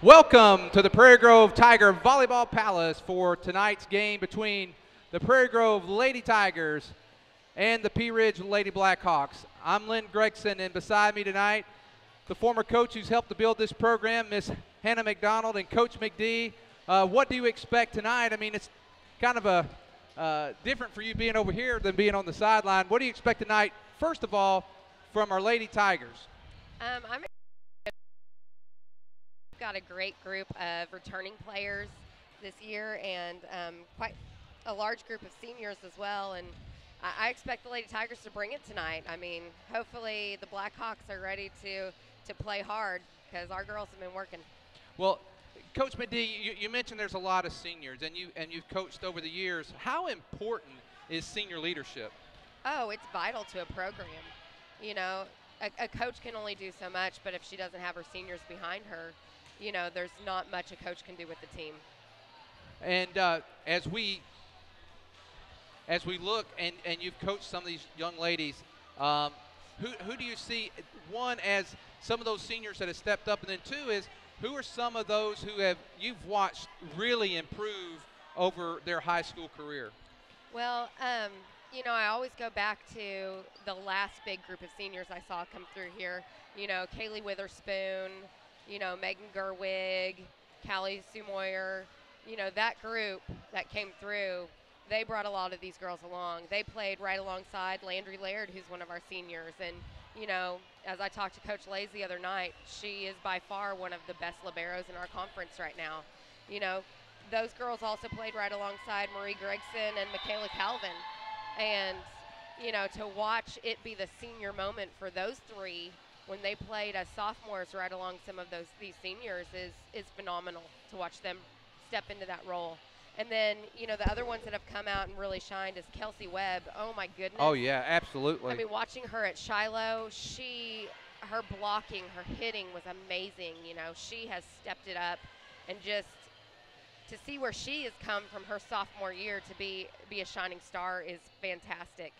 Welcome to the Prairie Grove Tiger Volleyball Palace for tonight's game between the Prairie Grove Lady Tigers and the Pea Ridge Lady Blackhawks. I'm Lynn Gregson, and beside me tonight, the former coach who's helped to build this program, Miss Hannah McDonald, and Coach McD. What do you expect tonight? I mean, it's kind of a different for you being over here than being on the sideline. What do you expect tonight, first of all, from our Lady Tigers? We've got a great group of returning players this year, and quite a large group of seniors as well. And I expect the Lady Tigers to bring it tonight. I mean, hopefully the Blackhawks are ready to play hard because our girls have been working. Well, Coach McD, you mentioned there's a lot of seniors, and you've coached over the years. How important is senior leadership? Oh, it's vital to a program. You know, a coach can only do so much, but if she doesn't have her seniors behind her, you know, there's not much a coach can do with the team. And as we look, and you've coached some of these young ladies, who do you see, one, as some of those seniors that have stepped up, and then two is, who are some of those who you've watched really improve over their high school career? Well, you know, I always go back to the last big group of seniors I saw come through here. You know, Kaylee Witherspoon, you know, Megan Gerwig, Callie Sumoyer, you know, that group that came through, they brought a lot of these girls along. They played right alongside Landry Laird, who's one of our seniors. And, you know, as I talked to Coach Lays the other night, she is by far one of the best liberos in our conference right now. You know, those girls also played right alongside Marie Gregson and Michaela Calvin. And, you know, to watch it be the senior moment for those three when they played as sophomores right along some of these seniors is phenomenal to watch them step into that role. And then, you know, the other ones that have come out and really shined is Kelsey Webb. Oh, my goodness. Oh, yeah, absolutely. I mean, watching her at Shiloh, her blocking, her hitting was amazing. You know, she has stepped it up, and just to see where she has come from her sophomore year to be a shining star is fantastic.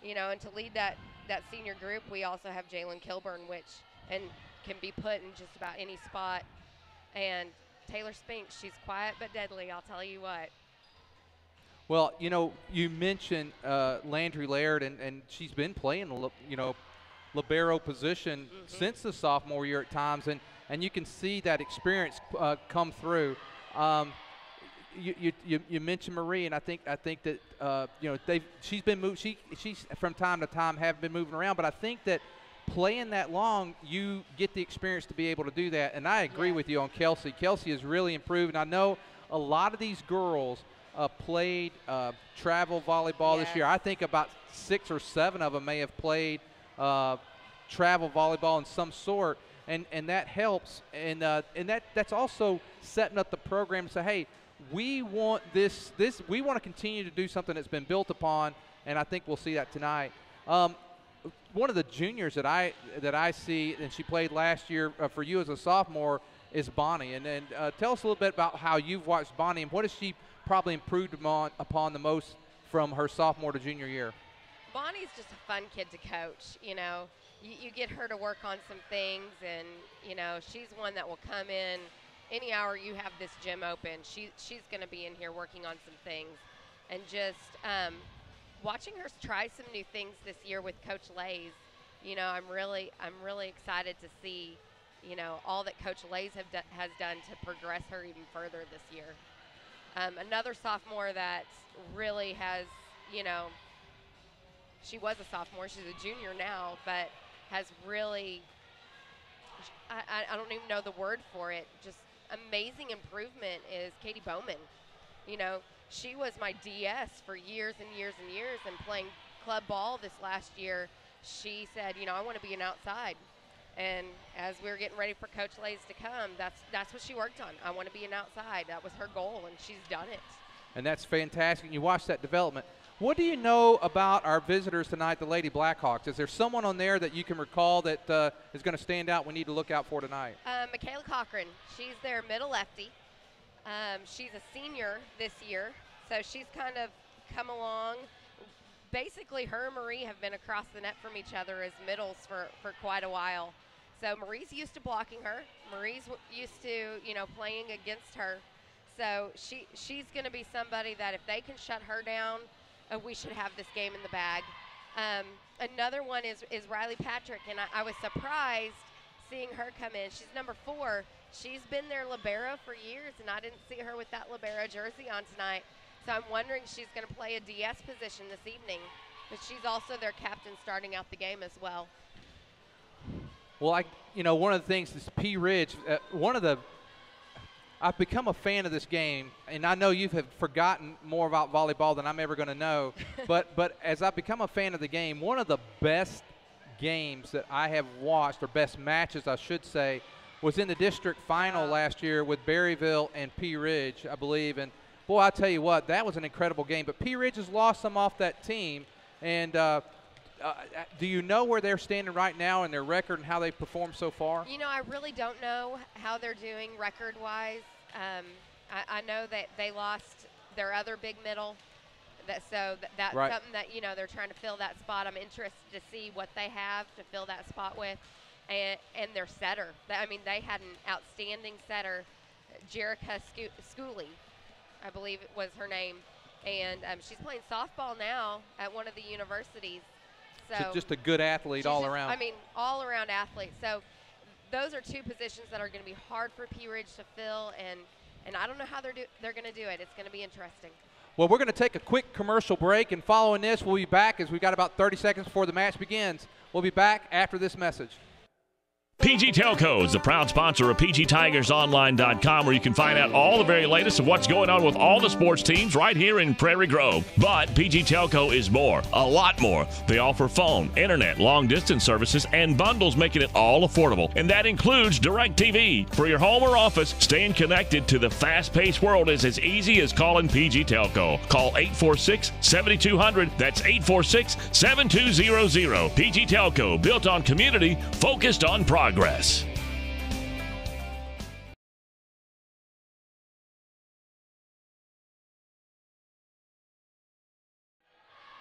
You know, and to lead that senior group, we also have Jalen Kilburn, and can be put in just about any spot. And Taylor Spinks, she's quiet but deadly, I'll tell you what. Well, you know, you mentioned Landry Laird, and she's been playing, you know, libero position since the sophomore year at times, and you can see that experience come through. You mentioned Marie, and I think that you know, she's been moved. She's from time to time have been moving around, but I think that playing that long, you get the experience to be able to do that. And I agree with you on Kelsey. Kelsey has really improved, and I know a lot of these girls played travel volleyball this year. I think about 6 or 7 of them may have played travel volleyball in some sort, and that helps. And that's also setting up the program to say, hey, we want this. We want to continue to do something that's been built upon, and I think we'll see that tonight. One of the juniors that I see, and she played last year for you as a sophomore, is Bonnie. And tell us a little bit about how you've watched Bonnie, and what has she probably improved upon the most from her sophomore to junior year? Bonnie's just a fun kid to coach. You know, you get her to work on some things, and, you know, she's one that will come in any hour you have this gym open. She's going to be in here working on some things. And just watching her try some new things this year with Coach Lays, you know, I'm really excited to see, you know, all that Coach Lays has done to progress her even further this year. Another sophomore that really has, you know, she was a sophomore, she's a junior now, but has really, I don't even know the word for it, just amazing improvement is Katie Bowman. You know, she was my DS for years and years and years, and playing club ball this last year, she said, you know, I want to be an outside. And as we were getting ready for Coach Lays to come, that's what she worked on. I want to be an outside. That was her goal, and she's done it. And that's fantastic. You watch that development. What do you know about our visitors tonight, the Lady Blackhawks? Is there someone on there that you can recall that is going to stand out we need to look out for tonight? Michaela Cochran. She's their middle lefty. She's a senior this year, so she's kind of come along. Basically, her and Marie have been across the net from each other as middles for quite a while. So Marie's used to blocking her. Marie's used to, playing against her. So she's going to be somebody that if they can shut her down, we should have this game in the bag. Another one is Riley Patrick, and I was surprised seeing her come in. She's number 4. She's been their libero for years, and I didn't see her with that libero jersey on tonight. So I'm wondering if she's going to play a DS position this evening. But she's also their captain starting out the game as well. Well, one of the things is P. Ridge. I've become a fan of this game, and I know you have forgotten more about volleyball than I'm ever going to know. but as I've become a fan of the game, one of the best games that I have watched, or best matches, I should say, was in the district final last year with Berryville and P. Ridge, I believe. And boy, I tell you what, that was an incredible game. But P. Ridge has lost some off that team, and do you know where they're standing right now in their record and how they've performed so far? I really don't know how they're doing record-wise. I know that they lost their other big middle, that's right. Something that they're trying to fill that spot. I'm interested to see what they have to fill that spot with, and their setter. They had an outstanding setter, Jerica Schooley, I believe it was her name, and she's playing softball now at one of the universities. So just a good athlete all around. All-around athlete. So those are 2 positions that are going to be hard for P. Ridge to fill, and I don't know how they're going to do it. It's going to be interesting. Well, we're going to take a quick commercial break, and following this, we'll be back as we've got about 30 seconds before the match begins. We'll be back after this message. PG Telco is the proud sponsor of PGTigersOnline.com, where you can find out all the very latest of what's going on with all the sports teams right here in Prairie Grove. But PG Telco is more, a lot more. They offer phone, internet, long-distance services, and bundles, making it all affordable. And that includes DirecTV. For your home or office, staying connected to the fast-paced world is as easy as calling PG Telco. Call 846-7200. That's 846-7200. PG Telco, built on community, focused on progress.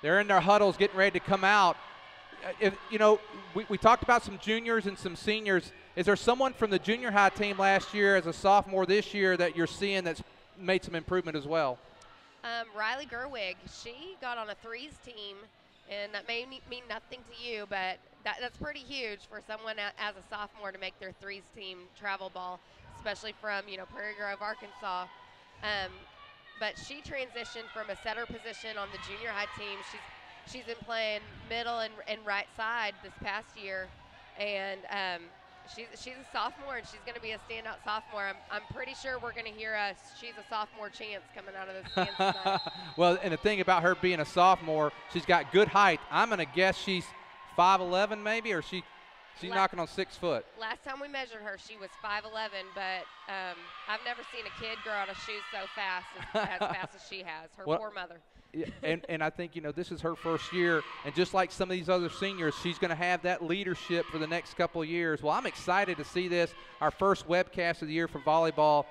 They're in their huddles getting ready to come out. We talked about some juniors and some seniors. Is there someone from the junior high team last year as a sophomore this year that you're seeing that's made some improvement as well? Riley Gerwig, she got on a threes team, and that may mean nothing to you, but that's pretty huge for someone as a sophomore to make their threes team travel ball, especially from Prairie Grove, Arkansas. But she transitioned from a setter position on the junior high team. She's been playing middle and right side this past year, and she's a sophomore, and she's going to be a standout sophomore. I'm pretty sure we're going to hear she's a sophomore chance coming out of the stands tonight. Well, and the thing about her being a sophomore, she's got good height. I'm going to guess she's 5'11", maybe, or she's knocking on 6 foot. Last time we measured her, she was 5'11", but I've never seen a kid grow out of shoes so fast as fast as she has. Her poor mother. Yeah, and I think this is her first year, and just like some of these other seniors, she's going to have that leadership for the next couple of years. Well, I'm excited to see this, our first webcast of the year for volleyball.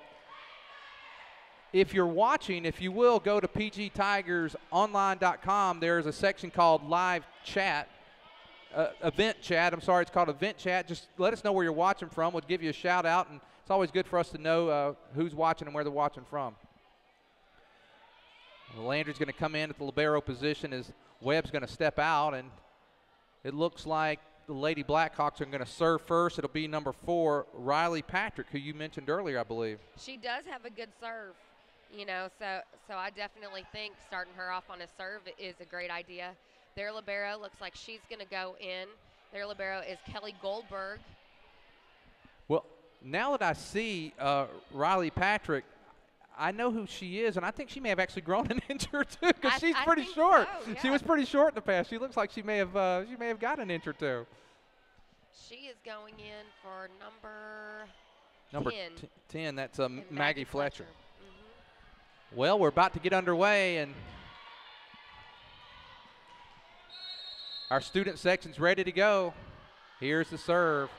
If you're watching, if you will, go to PGTigersOnline.com. There's a section called Live Chat. Event chat. I'm sorry, it's called event chat. Just let us know where you're watching from. We'll give you a shout out, and it's always good for us to know who's watching and where they're watching from. Well, Landry's going to come in at the libero position as Webb's going to step out, and it looks like the Lady Blackhawks are going to serve first. It'll be number 4, Riley Patrick, who you mentioned earlier, I believe. She does have a good serve, so I definitely think starting her off on a serve is a great idea. Their libero looks like she's going to go in. Their libero is Kelly Goldberg. Well, now that I see Riley Patrick, I know who she is, and I think she may have actually grown an inch or two because she's pretty short. So, yeah. She was pretty short in the past. She looks like she may have got an inch or two. She is going in for number 10. 10. That's Maggie Fletcher. Mm-hmm. Well, we're about to get underway, and our student section's ready to go. Here's the serve.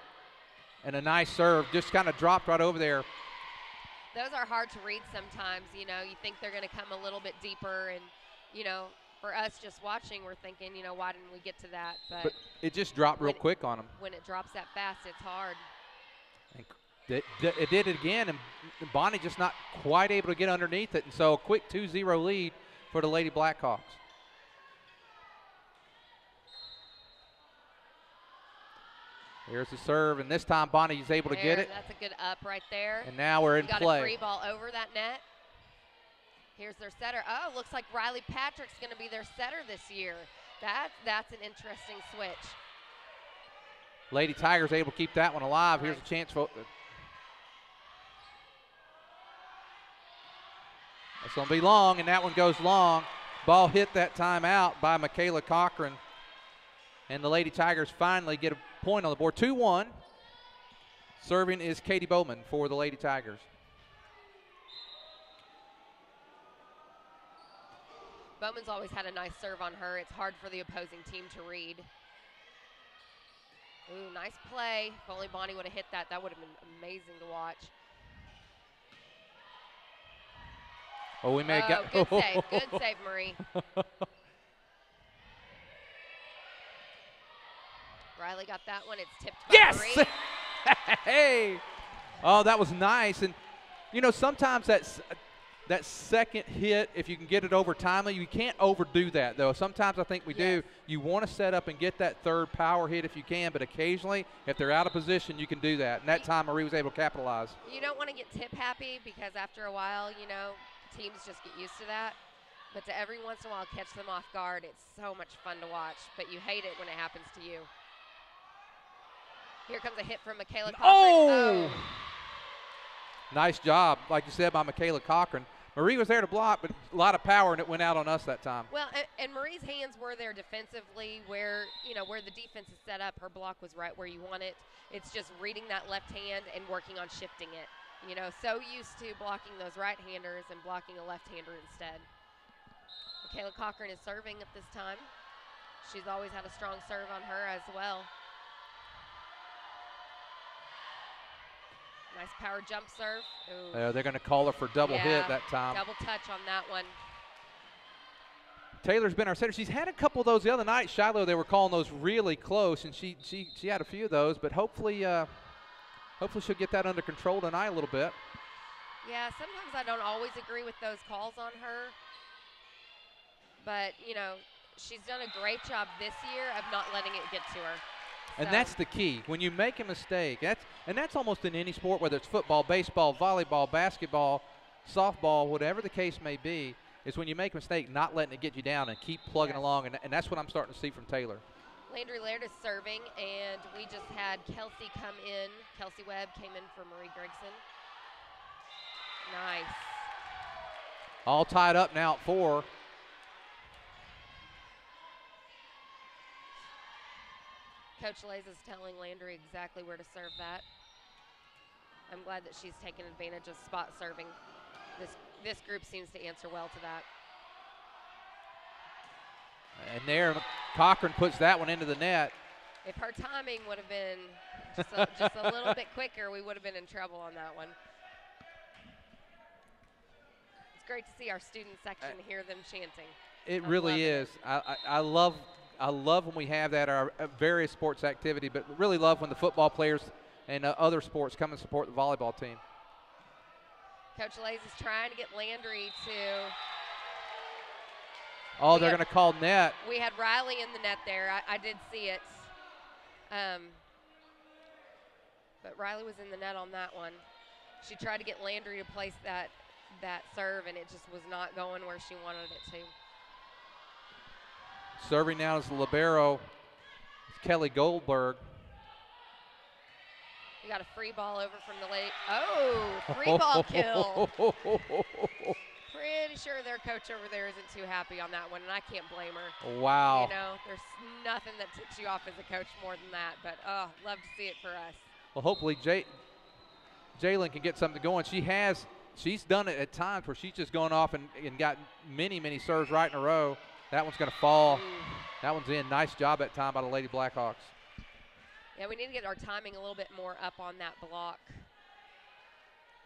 And a nice serve. Just kind of dropped right over there. Those are hard to read sometimes. You think they're going to come a little bit deeper. And, for us just watching, we're thinking, why didn't we get to that? But it just dropped real quick on them. When it drops that fast, it's hard. And it did it again, and Bonnie just not quite able to get underneath it. And so a quick 2-0 lead for the Lady Blackhawks. Here's the serve, and this time Bonnie is able to get it. That's a good up right there. And now we're in got play. A free ball over that net. Here's their setter. Oh, looks like Riley Patrick's going to be their setter this year. That's an interesting switch. Lady Tigers able to keep that one alive. Here's a chance for. It's going to be long, and that one goes long. Ball hit that time out by Michaela Cochran. And the Lady Tigers finally get a point on the board. 2-1. Serving is Katie Bowman for the Lady Tigers. Bowman's always had a nice serve on her. It's hard for the opposing team to read. Ooh, nice play. If only Bonnie would have hit that, that would have been amazing to watch. Oh, we may have got. Good save. Good save, Marie. Riley got that one. It's tipped by Marie. Hey! Oh, that was nice. And, you know, sometimes that second hit, if you can get it over timely, you can't overdo that, though. Sometimes I think we do. You want to set up and get that third power hit if you can, but occasionally, if they're out of position, you can do that. And that time, Marie was able to capitalize. You don't want to get tip happy because after a while, you know, teams just get used to that. But to every once in a while catch them off guard, it's so much fun to watch. But you hate it when it happens to you. Here comes a hit from Michaela Cochran. Oh! Nice job, like you said, by Michaela Cochran. Marie was there to block, but a lot of power, and it went out on us that time. Well, and Marie's hands were there defensively where, you know, where the defense is set up. Her block was right where you want it. It's just reading that left hand and working on shifting it. You know, so used to blocking those right-handers and blocking a left-hander instead. Michaela Cochran is serving at this time. She's always had a strong serve on her as well. Nice power jump serve. They're going to call her for double hit that time. Double touch on that one. Taylor's been our setter. She's had a couple of those the other night. Shiloh, they were calling those really close, and she had a few of those. But hopefully she'll get that under control tonight a little bit. Yeah, sometimes I don't always agree with those calls on her. But, you know, she's done a great job this year of not letting it get to her. And that's the key. When you make a mistake, that's almost in any sport, whether it's football, baseball, volleyball, basketball, softball, whatever the case may be, is when you make a mistake, not letting it get you down and keep plugging along. And that's what I'm starting to see from Taylor. Landry Laird is serving, and we just had Kelsey come in. Kelsey Webb came in for Marie Gregson. Nice. All tied up now at 4. Coach Lays is telling Landry exactly where to serve that. I'm glad that she's taken advantage of spot serving. This group seems to answer well to that. And there, Cochran puts that one into the net. If her timing would have been just a little bit quicker, we would have been in trouble on that one. It's great to see our student section hear them chanting. It really is. I love when we have that, our various sports activity, but really love when the football players and other sports come and support the volleyball team. Coach Lays is trying to get Landry to. Oh, they're going to call net. We had Riley in the net there. I did see it. But Riley was in the net on that one. She tried to get Landry to place that serve, and it just was not going where she wanted it to. Serving now is the libero, Kelly Goldberg. We got a free ball over from the late. Oh, free ball kill. Pretty sure their coach over there isn't too happy on that one, and I can't blame her. Wow. You know, there's nothing that ticks you off as a coach more than that, but love to see it for us. Well, hopefully Jalen can get something going. She's done it at times where she's just gone off and got many serves right in a row. That one's going to fall. That one's in. Nice job that time by the Lady Blackhawks. Yeah, we need to get our timing a little bit more up on that block.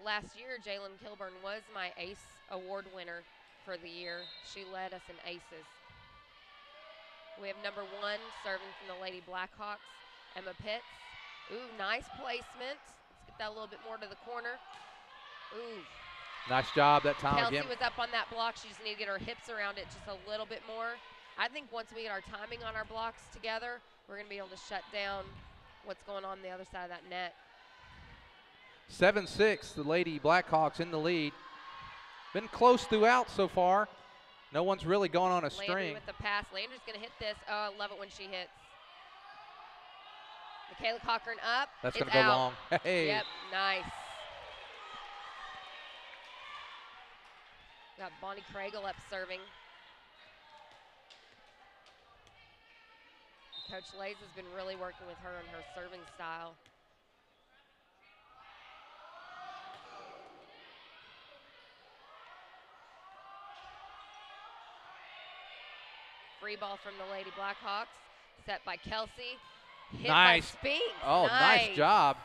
Last year, Jalen Kilburn was my ACE award winner for the year. She led us in ACEs. We have number 1 serving from the Lady Blackhawks, Emma Pitts. Ooh, nice placement. that a little bit more to the corner. Ooh. Nice job that time Kelsey again. was up on that block. She just needed to get her hips around it just a little bit more. I think once we get our timing on our blocks together, we're going to be able to shut down what's going on the other side of that net. 7-6, the Lady Blackhawks in the lead. Been close throughout so far. No one's really going on a Landry string. with the pass. Landry's going to hit this. Oh, I love it when she hits. Michaela Cochran up. That's going It's to go out. long. Hey. Yep, nice. Got Bonnie Craigle up serving. Coach Lays has been really working with her on her serving style. Free ball from the Lady Blackhawks. Set by Kelsey. Hit Nice. by Spinks. Oh, nice job.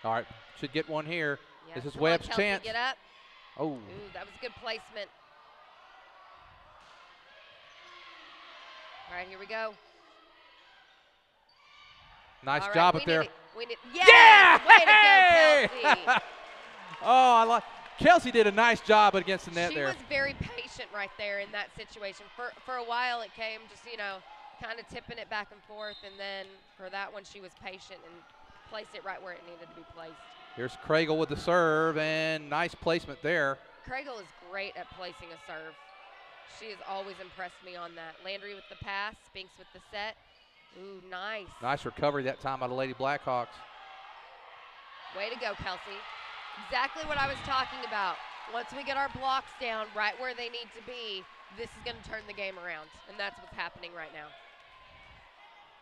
All right, should get one here. Yeah, This is come on, Webb's Kelsey, chance. Get up. Oh, Ooh, that was good placement. All right, here we go. nice All right, job we up there. Yeah! Way to go, Kelsey. Oh, I like. Kelsey did a nice job against the net She there. was very patient right there in that situation. For a while, it came just, kind of tipping it back and forth, and then for that one, she was patient and placed it right where it needed to be placed. Here's Craigle with the serve, and nice placement there. Craigle is great at placing a serve. She has always impressed me on that. Landry with the pass, Spinks with the set. Ooh, nice. Nice recovery that time by the Lady Blackhawks. Way to go, Kelsey. Exactly what I was talking about. Once we get our blocks down right where they need to be, this is going to turn the game around, and that's what's happening right now.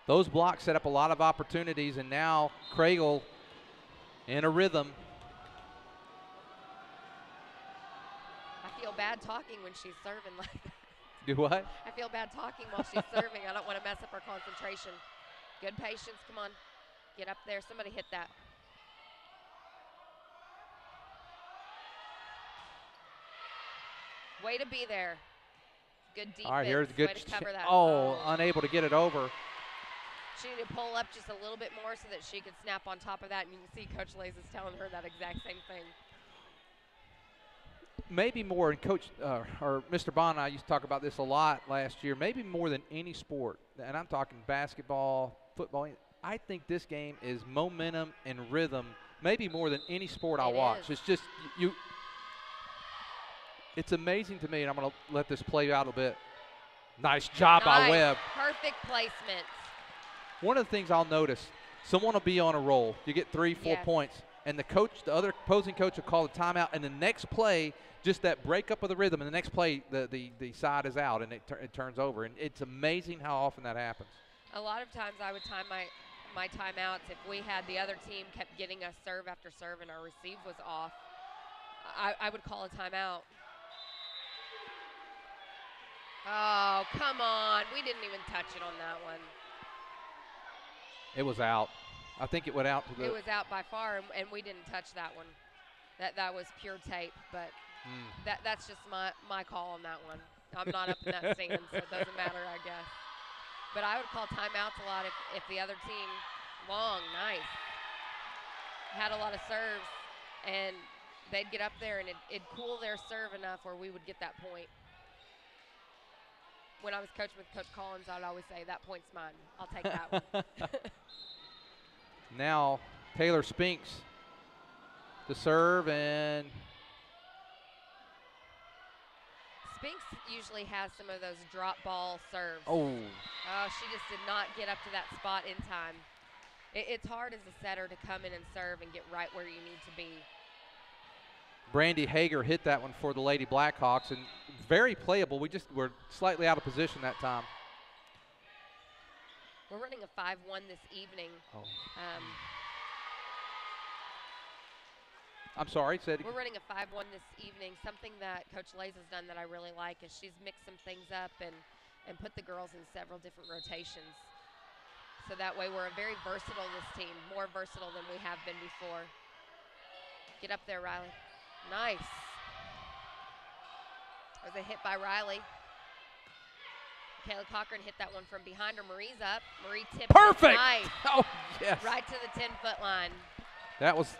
Those blocks set up a lot of opportunities, and now Craigle in a rhythm. I feel bad talking when she's serving like that. Do what? I feel bad talking while she's serving. I don't want to mess up her concentration. Good patience. Come on. Get up there. Somebody hit that. Way to be there. Good defense. All right, here's a good. Way to cover that. Unable to get it over. She needed to pull up just a little bit more so that she could snap on top of that, and you can see Coach Lays is telling her that exact same thing. Maybe more, and Coach or Mr. Bond and I used to talk about this a lot last year, maybe more than any sport, and I'm talking basketball, football. I think this game is momentum and rhythm, maybe more than any sport I watch. It's just it's amazing to me, and I'm going to let this play out a bit. Nice job by Webb. Perfect placement. One of the things I'll notice, someone will be on a roll. You get 3-4 points, and the other opposing coach will call a timeout, and the next play, just that breakup of the rhythm, and the next play, the side is out, and it turns over. And it's amazing how often that happens. A lot of times I would time my timeouts if we had the other team kept getting us serve after serve and our receive was off. I would call a timeout. Oh, come on. We didn't even touch it on that one. It was out. I think it went out to the. It was out by far, and we didn't touch that one. That was pure tape, but that's just my call on that one. I'm not up in that stand, so it doesn't matter, I guess. But I would call timeouts a lot if the other team, nice, had a lot of serves, and they'd get up there, and it'd cool their serve enough where we would get that point. When I was coaching with Coach Collins, I'd always say, that point's mine. I'll take that one. Now, Taylor Spinks to serve, and Spinks usually has some of those drop ball serves. Oh, she just did not get up to that spot in time. It's hard as a setter to come in and serve and get right where you need to be. Brandy Hager hit that one for the Lady Blackhawks, and very playable. We just were slightly out of position that time. We're running a 5-1 this evening. I'm sorry, said we're running a 5-1 this evening. Something that Coach Lays has done that I really like is she's mixed some things up and put the girls in several different rotations. So that way we're a very versatile this team, more versatile than we have been before. Get up there, Riley. Nice. That was a hit by Riley. Kayla Cochran hit that one from behind her. Marie's up. Marie tipped Perfect. it nice. Oh, yes. Right to the 10-foot line. That was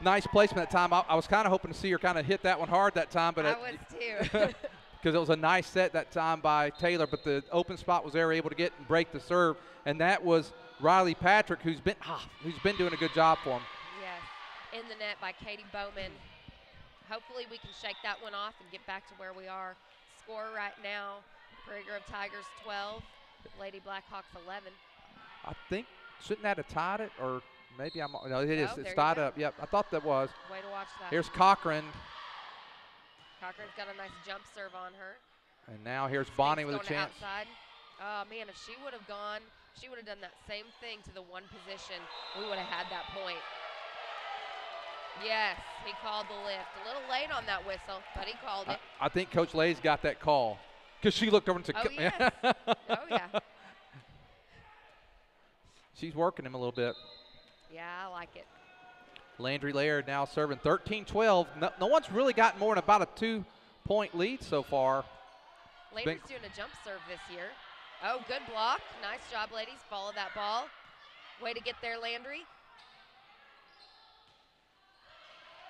nice placement that time. I was kind of hoping to see her kind of hit that one hard that time, but I was too. because it was a nice set that time by Taylor, but the open spot was there, able to get and break the serve, and that was Riley Patrick, who's been doing a good job for him. Yes, in the net by Katie Bowman. Hopefully we can shake that one off and get back to where we are. Score right now, Prairie Grove Tigers 12, Lady Blackhawks 11. I think, shouldn't that have tied it, or maybe I'm, no, it is. Oh, It's there you tied go. up. Yep, I thought that was. Way to watch that. Here's Cochran, Cochran's got a nice jump serve on her. and now here's Bonnie with a Spinks going to chance. outside. Oh, man, if she would have gone, she would have done that same thing to the one position, we would have had that point. Yes, he called the lift. A little late on that whistle, but he called it. I think Coach Lay's got that call because she looked over and said, Oh, yes. Oh, yeah. She's working him a little bit. Yeah, I like it. Landry Laird now serving 13-12. No one's really gotten more than about a 2-point lead so far. Landry's doing a jump serve this year. Oh, good block. Nice job, ladies. Follow that ball. Way to get there, Landry.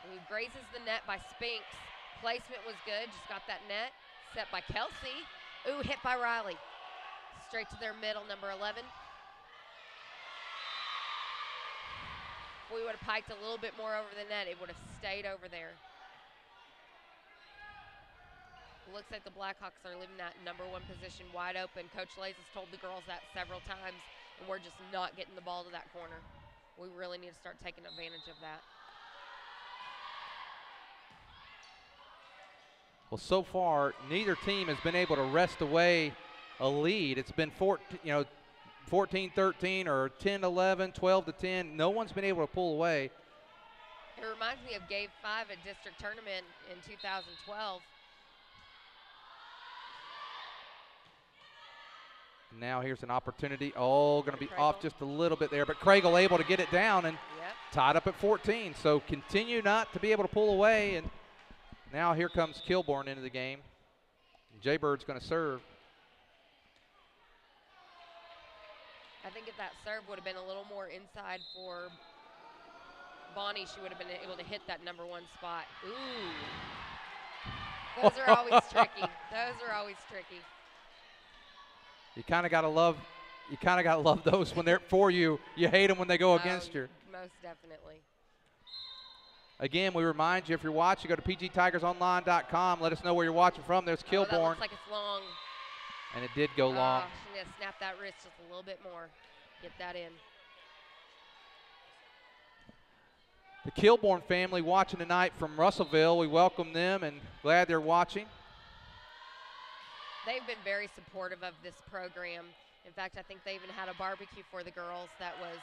Who grazes the net by Spinks. Placement was good. Just got that net. Set by Kelsey. Ooh, hit by Riley. Straight to their middle, number 11. If we would have piked a little bit more over the net, it would have stayed over there. Looks like the Blackhawks are leaving that number 1 position wide open. Coach Lays has told the girls that several times, and we're just not getting the ball to that corner. We really need to start taking advantage of that. Well, so far, neither team has been able to wrest away a lead. It's been 14-13 or 10-11, 12-10. No one's been able to pull away. It reminds me of Game 5 at District Tournament in 2012. Now here's an opportunity. Oh, going to be Craigle. off just a little bit there, but Craigle able to get it down and Yep. tied up at 14. So continue not to be able to pull away, and now here comes Kilbourne into the game. Jaybird's going to serve. I think if that serve would have been a little more inside for Bonnie, she would have been able to hit that number 1 spot. Ooh. Those are always tricky. Those are always tricky. You kind of got to love those when they're for you. You hate them when they go against you. Most definitely. Again, we remind you, if you're watching, go to pgtigersonline.com. Let us know where you're watching from. There's Oh, that Kilbourne, looks like it's long. and it did go long. She needs to snap that wrist just a little bit more. Get that in. The Kilbourne family watching tonight from Russellville. We welcome them and glad they're watching. They've been very supportive of this program. In fact, I think they even had a barbecue for the girls that was,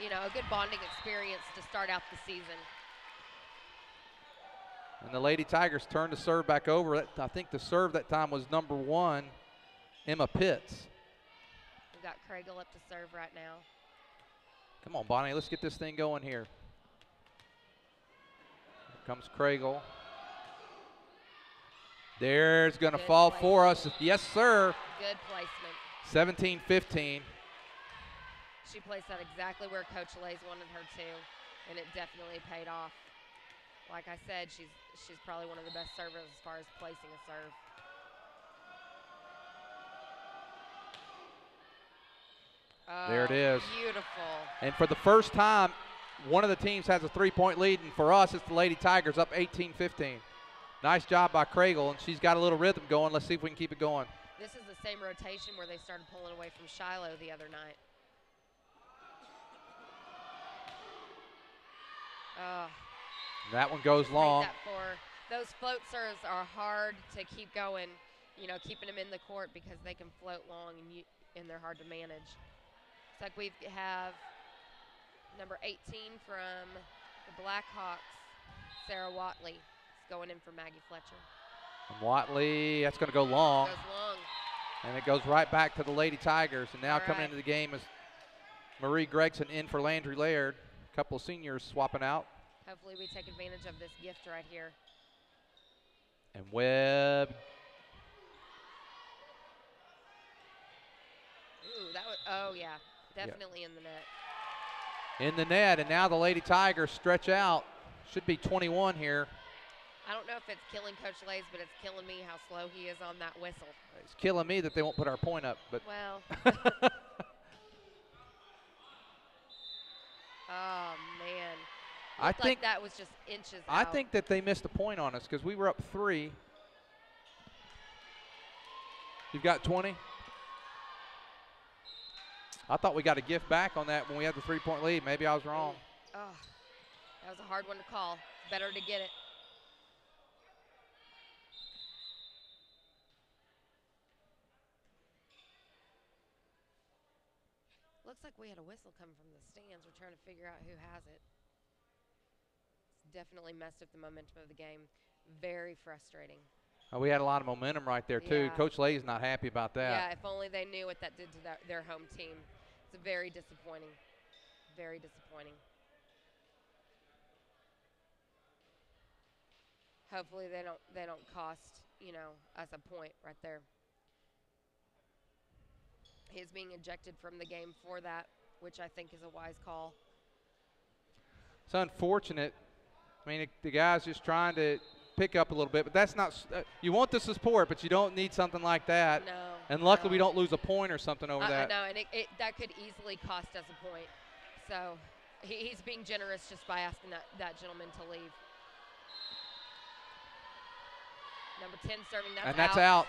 a good bonding experience to start out the season. And the Lady Tigers turn to serve back over. I think the serve that time was number 1, Emma Pitts. We've got Craigle up to serve right now. Come on, Bonnie, let's get this thing going here. Here comes Craigle. There's going to fall for us. Yes, sir. Good placement. 17-15. She placed that exactly where Coach Lays wanted her to, and it definitely paid off. Like I said, she's probably one of the best servers as far as placing a serve. Oh, There it is. Beautiful. And for the first time, one of the teams has a 3-point lead, and for us, it's the Lady Tigers up 18-15. Nice job by Craigle, and she's got a little rhythm going. Let's see if we can keep it going. This is the same rotation where they started pulling away from Shiloh the other night. Oh. That one goes long. Those float serves are hard to keep going, keeping them in the court because they can float long and they're hard to manage. It's like we have number 18 from the Blackhawks, Sarah Watley, is going in for Maggie Fletcher. And Watley, that's going to go long. Goes long. And it goes right back to the Lady Tigers. And now All coming right. into the game is Marie Gregson in for Landry Laird. A couple of seniors swapping out. Hopefully we take advantage of this gift right here. And Webb. Ooh, that was, oh, yeah, definitely in the net. In the net, and now the Lady Tigers stretch out. Should be 21 here. I don't know if it's killing Coach Lays, but it's killing me how slow he is on that whistle. It's killing me that they won't put our point up. But well. Oh, man. I think like that was just inches I out. think that they missed a point on us because we were up 3. You've got 20? I thought we got a gift back on that when we had the 3-point lead. Maybe I was wrong. Oh, that was a hard one to call. Better to get it. Looks like we had a whistle come from the stands. We're trying to figure out who has it. It's definitely messed up the momentum of the game. Very frustrating. Oh, we had a lot of momentum right there, too. Yeah. Coach Lay's not happy about that. Yeah, if only they knew what that did to their home team. It's very disappointing. Very disappointing. Hopefully they don't cost, us a point right there. He's being ejected from the game for that, which I think is a wise call. It's unfortunate. I mean, the guy's just trying to pick up a little bit, but that's not you want the support, but you don't need something like that. No. And luckily no. we don't lose a point or something over that. I know, and that could easily cost us a point. So he's being generous just by asking that gentleman to leave. Number 10 serving, that's out.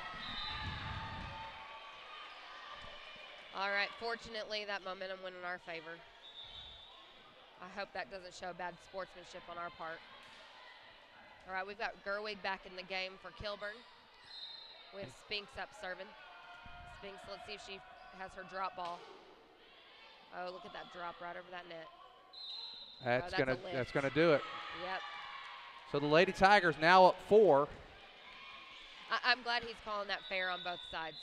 All right, fortunately that momentum went in our favor. I hope that doesn't show bad sportsmanship on our part. All right, we've got Gerwig back in the game for Kilburn. We have Spinks up serving. Spinks, let's see if she has her drop ball. Oh, look at that drop right over that net. That's gonna do it. Yep. So the Lady Tigers now up 4. I'm glad he's calling that fair on both sides.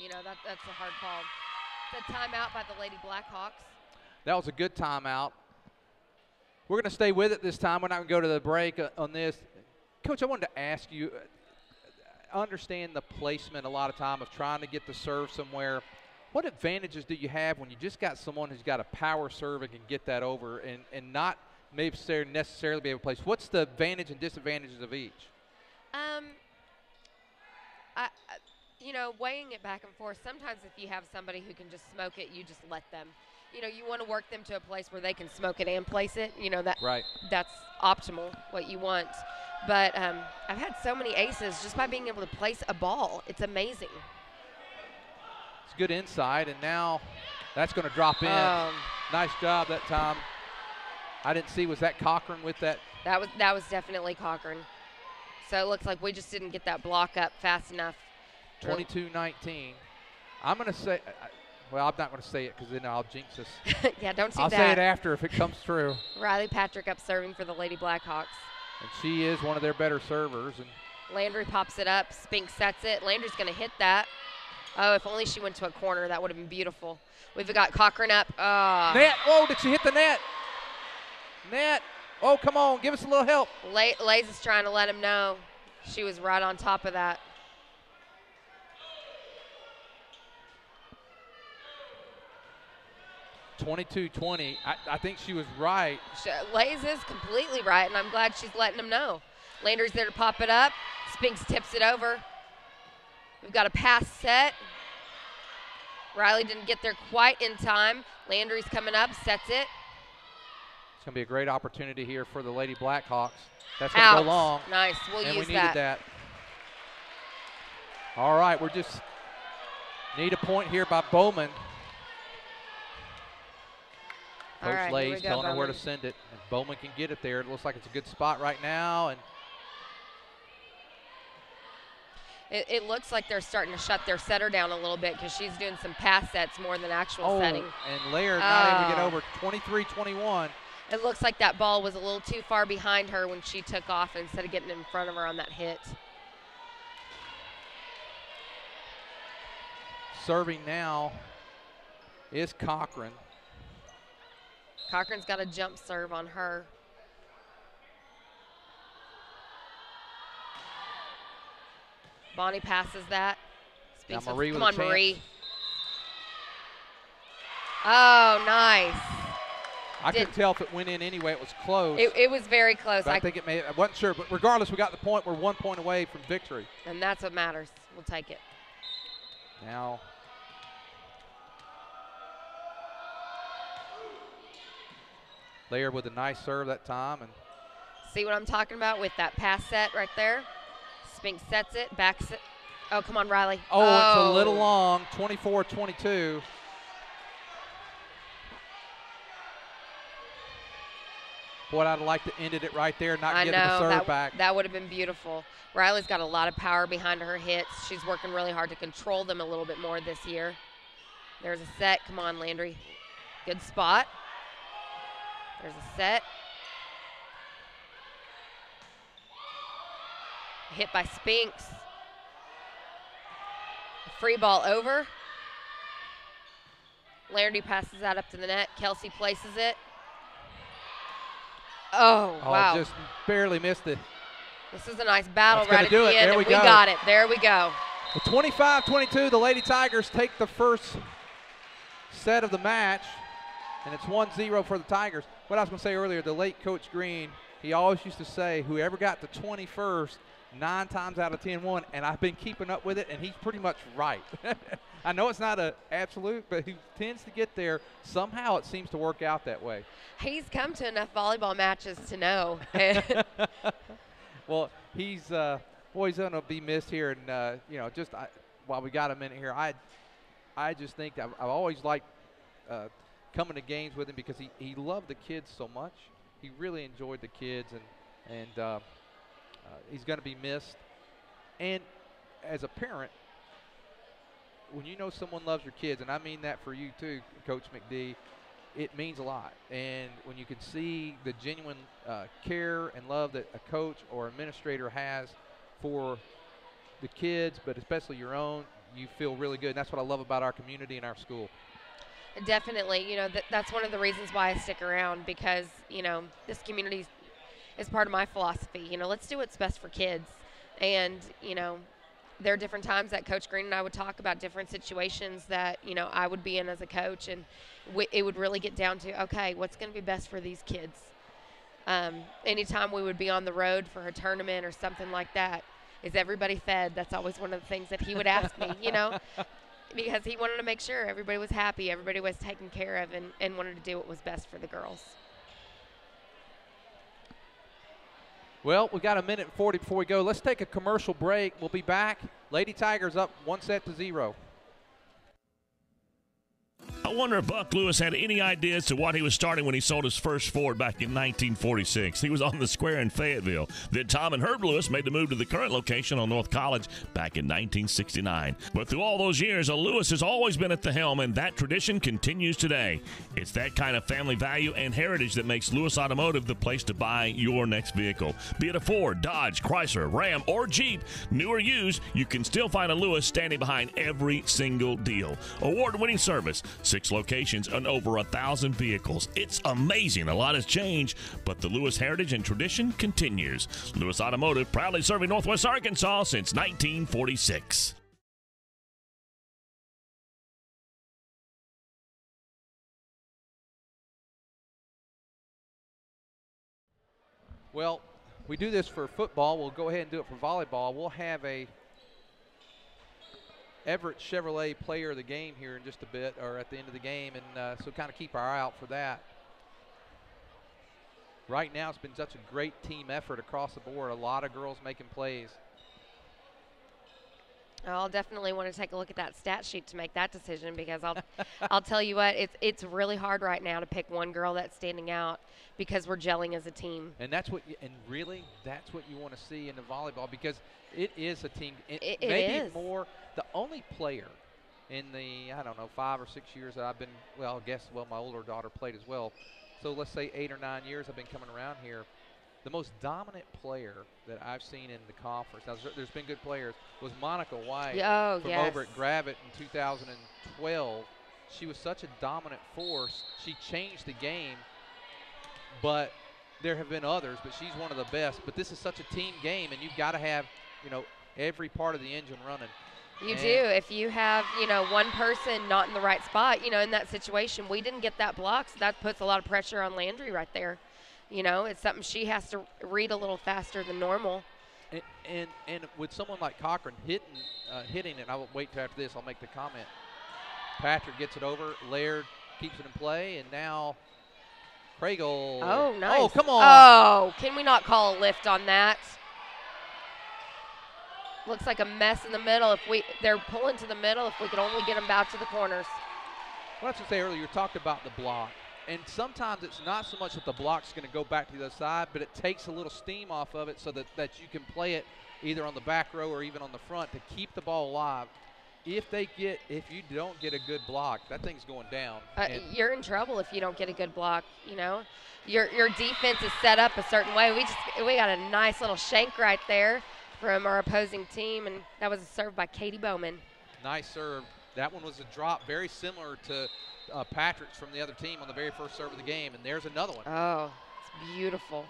That's a hard call. It's a timeout by the Lady Blackhawks. That was a good timeout. We're going to stay with it this time. We're not going to go to the break on this. Coach, I wanted to ask you, understand the placement a lot of time of trying to get the serve somewhere. What advantages do you have when you just got someone who's got a power serve and can get that over and not maybe necessarily be able to place? What's the advantage and disadvantages of each? Weighing it back and forth, sometimes if you have somebody who can just smoke it, you just let them. You want to work them to a place where they can smoke it and place it. Right. That's optimal, what you want. But I've had so many aces just by being able to place a ball. It's amazing. It's good insight, and now that's going to drop in. Nice job that time. I didn't see, was that Cochran with that? That was definitely Cochran. So it looks like we just didn't get that block up fast enough. 22-19. I'm going to say, well, I'm not going to say it because then I'll jinx us. Yeah, don't do I'll that. say it after if it comes true. Riley Patrick up serving for the Lady Blackhawks. And she is one of their better servers. And Landry pops it up. Spink sets it. Landry's going to hit that. Oh, if only she went to a corner. That would have been beautiful. We've got Cochran up. Net. Oh, did she hit the net? Net. Oh, come on. Give us a little help. Lays is trying to let him know. She was right on top of that. 22-20. I think she was right. Lays is completely right, and I'm glad she's letting him know. Landry's there to pop it up. Spinks tips it over. We've got a pass set. Riley didn't get there quite in time. Landry's coming up, sets it. It's going to be a great opportunity here for the Lady Blackhawks. That's going to go long. Nice. We'll and use we needed that. All right, we're just need a point here by Bowman. Coach Lay's telling her where to send it. And Bowman can get it there. It looks like it's a good spot right now. And it looks like they're starting to shut their setter down a little bit because she's doing some pass sets more than actual setting. And Laird not able to get over. 23-21. It looks like that ball was a little too far behind her when she took off instead of getting in front of her on that hit. Serving now is Cochran. Cochran's got a jump serve on her. Bonnie passes that. Now Marie Come on, with a Marie. chance. Oh, nice. I couldn't tell if it went in anyway. It was close. It was very close. But I think it may. I wasn't sure, but regardless, we got the point. We're 1 point away from victory. And that's what matters. We'll take it. Now, Laird with a nice serve that time, and see what I'm talking about with that pass set right there. Spink sets it, backs it. Oh, come on, Riley. oh, it's a little long. 24-22. Boy, I'd like to end it right there, not get the serve back. That would have been beautiful. Riley's got a lot of power behind her hits. She's working really hard to control them a little bit more this year. There's a set. Come on, Landry. Good spot. There's a set. Hit by Spinks. Free ball over. Landry passes that up to the net. Kelsey places it. Oh, wow. Just barely missed it. This is a nice battle That's right at the do it. end, There and we we go. got it. There we go. With 25-22, the Lady Tigers take the first set of the match, and it's 1-0 for the Tigers. What I was going to say earlier, the late Coach Green, he always used to say, whoever got to 21st, 9 times out of 10 won, and I've been keeping up with it, and he's pretty much right. I know it's not an absolute, but he tends to get there. Somehow it seems to work out that way. He's come to enough volleyball matches to know. Well, he's going to be missed here, and while we got a minute here, I just think that I've always liked coming to games with him because he loved the kids so much. He really enjoyed the kids, and he's going to be missed. And as a parent, when you know someone loves your kids, and I mean that for you too, Coach McD, it means a lot. And when you can see the genuine care and love that a coach or administrator has for the kids, but especially your own, you feel really good. And that's what I love about our community and our school. Definitely. That's one of the reasons why I stick around, because, this community is part of my philosophy. Let's do what's best for kids. And, there are different times that Coach Green and I would talk about different situations that, I would be in as a coach, and it would really get down to, okay, what's going to be best for these kids? Anytime we would be on the road for a tournament or something like that, is everybody fed? That's always one of the things that he would ask me, because he wanted to make sure everybody was happy, everybody was taken care of, and wanted to do what was best for the girls. Well, we got a minute and 40 before we go. Let's take a commercial break. We'll be back. Lady Tigers up 1-0. I wonder if Buck Lewis had any idea as to what he was starting when he sold his first Ford back in 1946. He was on the square in Fayetteville. Then Tom and Herb Lewis made the move to the current location on North College back in 1969. But through all those years, a Lewis has always been at the helm, and that tradition continues today. It's that kind of family value and heritage that makes Lewis Automotive the place to buy your next vehicle. Be it a Ford, Dodge, Chrysler, Ram, or Jeep, new or used, you can still find a Lewis standing behind every single deal. Award-winning service, 6 locations and over 1,000 vehicles. It's amazing. A lot has changed, but the Lewis heritage and tradition continues. Lewis Automotive, proudly serving Northwest Arkansas since 1946. Well, we do this for football. We'll go ahead and do it for volleyball. We'll have a Everett Chevrolet player of the game here in just a bit, or at the end of the game, and so kind of keep our eye out for that. Right now it's been such a great team effort across the board. A lot of girls making plays. I'll definitely want to take a look at that stat sheet to make that decision, because I'll tell you what, it's really hard right now to pick one girl that's standing out, because we're gelling as a team. And that's what that's what you want to see in the volleyball, because it is a team. It maybe is. More the only player in the 5 or 6 years that I've been, my older daughter played as well. So let's say 8 or 9 years I've been coming around here. The most dominant player that I've seen in the conference, now there's been good players, was Monica White from over at Gravett in 2012. She was such a dominant force. She changed the game, but there have been others, but she's one of the best. But this is such a team game, and you've got to have, every part of the engine running. You do. If you have, one person not in the right spot, in that situation, we didn't get that block, so that puts a lot of pressure on Landry right there. It's something she has to read a little faster than normal. And with someone like Cochran hitting it, I will wait till after this, I'll make the comment. Patrick gets it over, Laird keeps it in play, and now Prairie. Oh, nice. Oh, come on. Oh, can we not call a lift on that? Looks like a mess in the middle. They're pulling to the middle. If we could only get them back to the corners. Well, that's what I say earlier. You talked about the block. And sometimes it's not so much that the block's going to go back to the other side, but it takes a little steam off of it so that you can play it either on the back row or even on the front to keep the ball alive. If you don't get a good block, that thing's going down. You're in trouble if you don't get a good block. Your defense is set up a certain way. We got a nice little shank right there from our opposing team, and that was a serve by Katie Bowman. Nice serve. That one was a drop, very similar to Patrick's from the other team on the very first serve of the game, and there's another one. Oh, it's beautiful.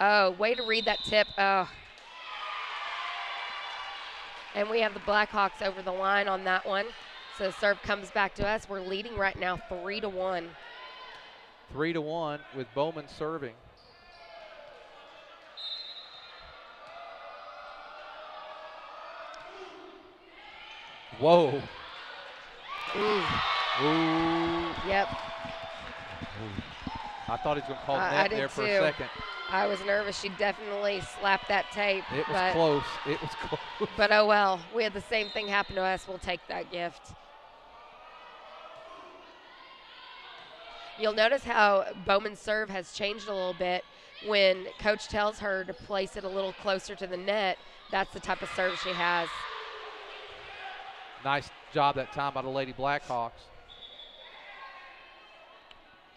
Oh, way to read that tip. Oh. And we have the Blackhawks over the line on that one. So the serve comes back to us. We're leading right now 3-1. 3-1 with Bowman serving. Whoa. Ooh. Yep. Ooh. I thought he was going to call net there for a second. I was nervous. She definitely slapped that tape. It was close. It was close. But oh well. We had the same thing happen to us. We'll take that gift. You'll notice how Bowman's serve has changed a little bit. When Coach tells her to place it a little closer to the net, that's the type of serve she has. Nice job that time by the Lady Blackhawks.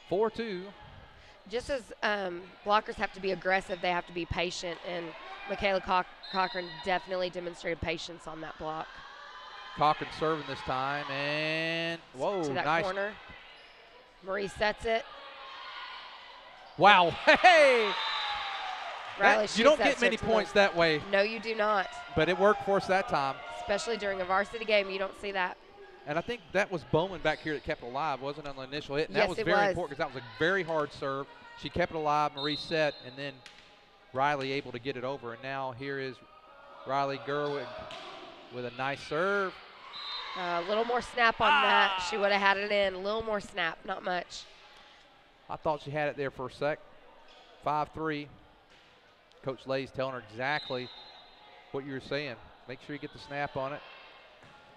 4-2. Just as blockers have to be aggressive, they have to be patient, and Michaela Cochran definitely demonstrated patience on that block. Cochran serving this time, and whoa, to that nice corner. Marie sets it. Wow, hey! Riley, you don't get many points that way. No, you do not. But it worked for us that time. Especially during a varsity game, you don't see that. And I think that was Bowman back here that kept it alive, wasn't it, on the initial hit? And yes, that was very important because that was a very hard serve. She kept it alive, Marie set, and then Riley able to get it over. And now here is Riley Gerwig with a nice serve. A little more snap on that. She would have had it in. A little more snap, not much. I thought she had it there for a sec. 5-3. Coach Lay's telling her exactly what you were saying. Make sure you get the snap on it.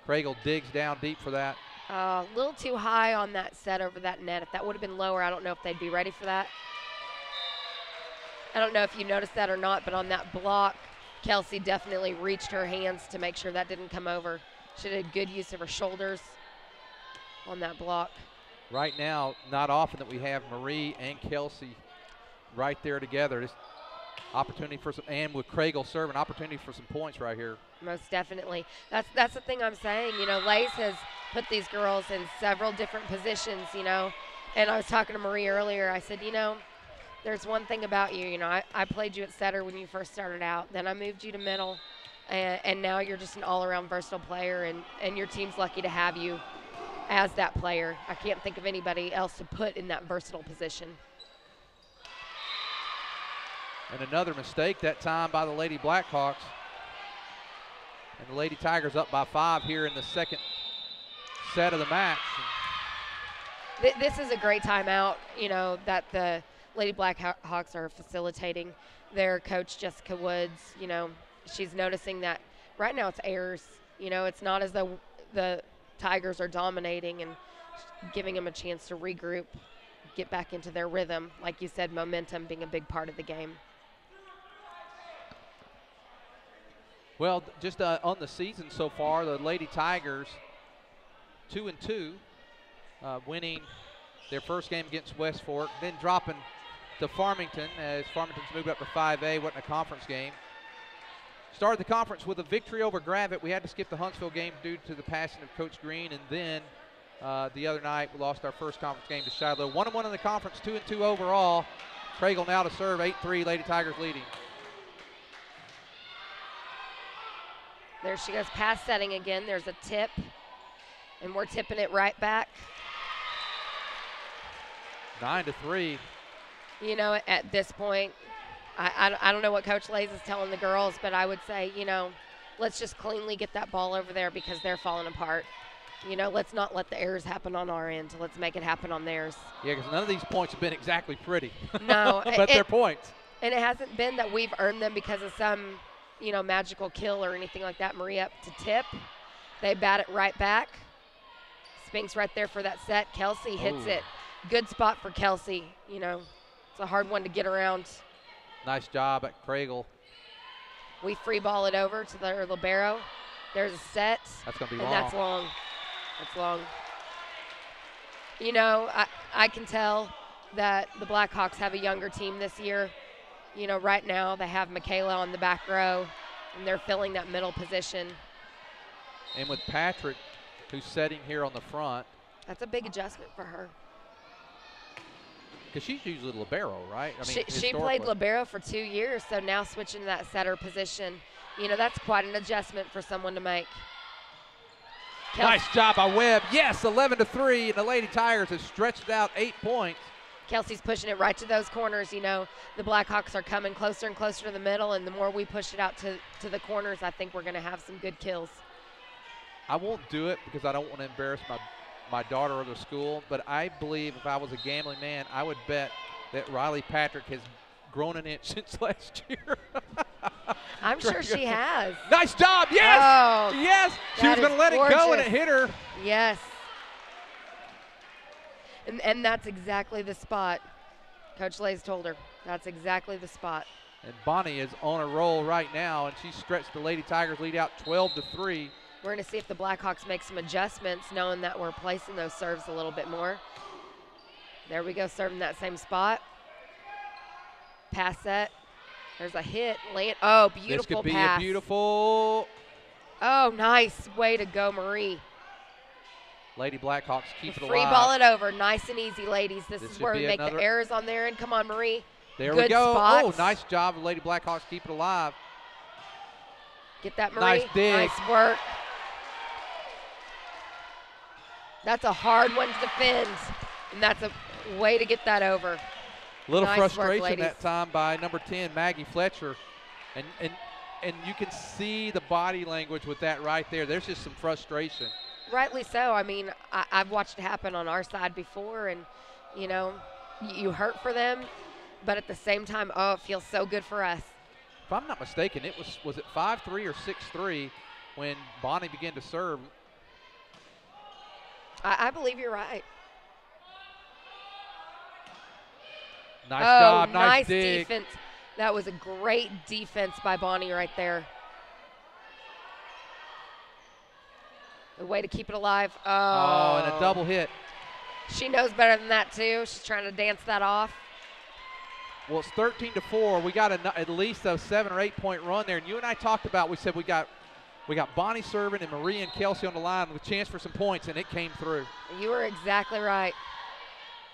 Craigle digs down deep for that. A little too high on that set over that net. If that would have been lower, I don't know if they'd be ready for that. I don't know if you noticed that or not, but on that block, Kelsey definitely reached her hands to make sure that didn't come over. She did good use of her shoulders on that block. Right now, not often that we have Marie and Kelsey right there together. Just opportunity for some, and with Craigle serving, opportunity for some points right here. Most definitely. That's the thing I'm saying. Lace has put these girls in several different positions, And I was talking to Marie earlier. I said, there's one thing about you. I played you at setter when you first started out. Then I moved you to middle. And now you're just an all-around versatile player, and your team's lucky to have you as that player. I can't think of anybody else to put in that versatile position. And another mistake that time by the Lady Blackhawks. And the Lady Tigers up by 5 here in the second set of the match. This is a great timeout, that the Lady Blackhawks are facilitating. Their coach, Jessica Woods, she's noticing that right now it's errors. It's not as though the Tigers are dominating and giving them a chance to regroup, get back into their rhythm. Like you said, momentum being a big part of the game. Well, just on the season so far, the Lady Tigers 2-2, winning their first game against West Fork, then dropping to Farmington as Farmington's moved up to 5A, wasn't a conference game. Started the conference with a victory over Gravette. We had to skip the Huntsville game due to the passing of Coach Green, and then the other night we lost our first conference game to Shiloh. 1-1 in the conference, 2-2 overall. Craigle now to serve, 8-3, Lady Tigers leading. There she goes, pass setting again. There's a tip, and we're tipping it right back. 9-3. You know, at this point, I don't know what Coach Lays is telling the girls, but I would say, you know, let's just cleanly get that ball over there because they're falling apart. You know, let's not let the errors happen on our end. Let's make it happen on theirs. Yeah, because none of these points have been exactly pretty. No. But they're points. And it hasn't been that we've earned them because of some, you know, magical kill or anything like that. Marie up to tip. They bat it right back. Spinks right there for that set. Kelsey hits it. Good spot for Kelsey. You know, it's a hard one to get around. Nice job at Craigle. We free ball it over to their libero. There's a set. That's going to be and long. That's long. That's long. You know, I can tell that the Blackhawks have a younger team this year. You know, right now they have Michaela on the back row, and they're filling that middle position. And with Patrick, who's setting here on the front. That's a big adjustment for her. Because she's usually libero, right? I mean, she played libero for 2 years, so now switching to that setter position, you know, that's quite an adjustment for someone to make. Nice job by Webb. Yes, 11-3, and the Lady Tigers have stretched it out 8 points. Kelsey's pushing it right to those corners. You know, the Blackhawks are coming closer and closer to the middle, and the more we push it out to the corners, I think we're going to have some good kills. I won't do it because I don't want to embarrass my daughter or the school, but I believe if I was a gambling man, I would bet that Riley Patrick has grown an inch since last year. I'm sure she has. Nice job. Yes. Oh, yes. She was going to let it go, and it hit her. Yes. And that's exactly the spot. Coach Lays told her that's exactly the spot. And Bonnie is on a roll right now, and she stretched the Lady Tigers lead out 12-3. We're going to see if the Blackhawks make some adjustments, knowing that we're placing those serves a little bit more. There we go, serving that same spot. Pass set. There's a hit. Oh, beautiful pass. This could be a beautiful. Oh, nice way to go, Marie. Lady Blackhawks keep it alive. Free ball it over. Nice and easy, ladies. This is where we make the errors on their end. Come on, Marie. There Good we go. Spot. Oh, nice job. Lady Blackhawks keep it alive. Get that, Marie. Nice dig. Nice work. That's a hard one to defend, and that's a way to get that over. Little nice frustration work, that time by number 10, Maggie Fletcher. And you can see the body language with that right there. There's just some frustration. Rightly so. I mean, I've watched it happen on our side before, and, you know, you hurt for them, but at the same time, oh, it feels so good for us. If I'm not mistaken, was it 5-3 or 6-3 when Bonnie began to serve? I believe you're right. Nice job, nice dig. defense. That was a great defense by Bonnie right there. The way to keep it alive. Oh, and a double hit. She knows better than that, too. She's trying to dance that off. Well, it's 13-4. We got at least a 7 or 8 point run there. And you and I talked about, we said we got Bonnie serving and Marie and Kelsey on the line with a chance for some points, and it came through. You were exactly right.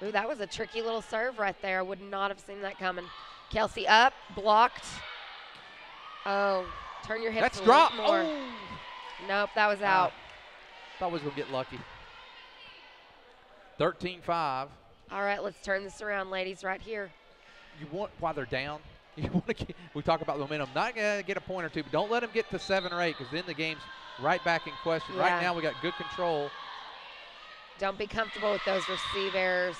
Ooh, that was a tricky little serve right there. I would not have seen that coming. Kelsey up, blocked. Oh, turn your hips That's a dropped. little more. Oh. Nope, that was out. Thought we was going to get lucky. 13-5. All right, let's turn this around, ladies, right here. You want, while they're down, you want to we talk about momentum. Not going to get a point or two, but don't let them get to 7 or 8 because then the game's right back in question. Yeah. Right now we got good control. Don't be comfortable with those receive errors.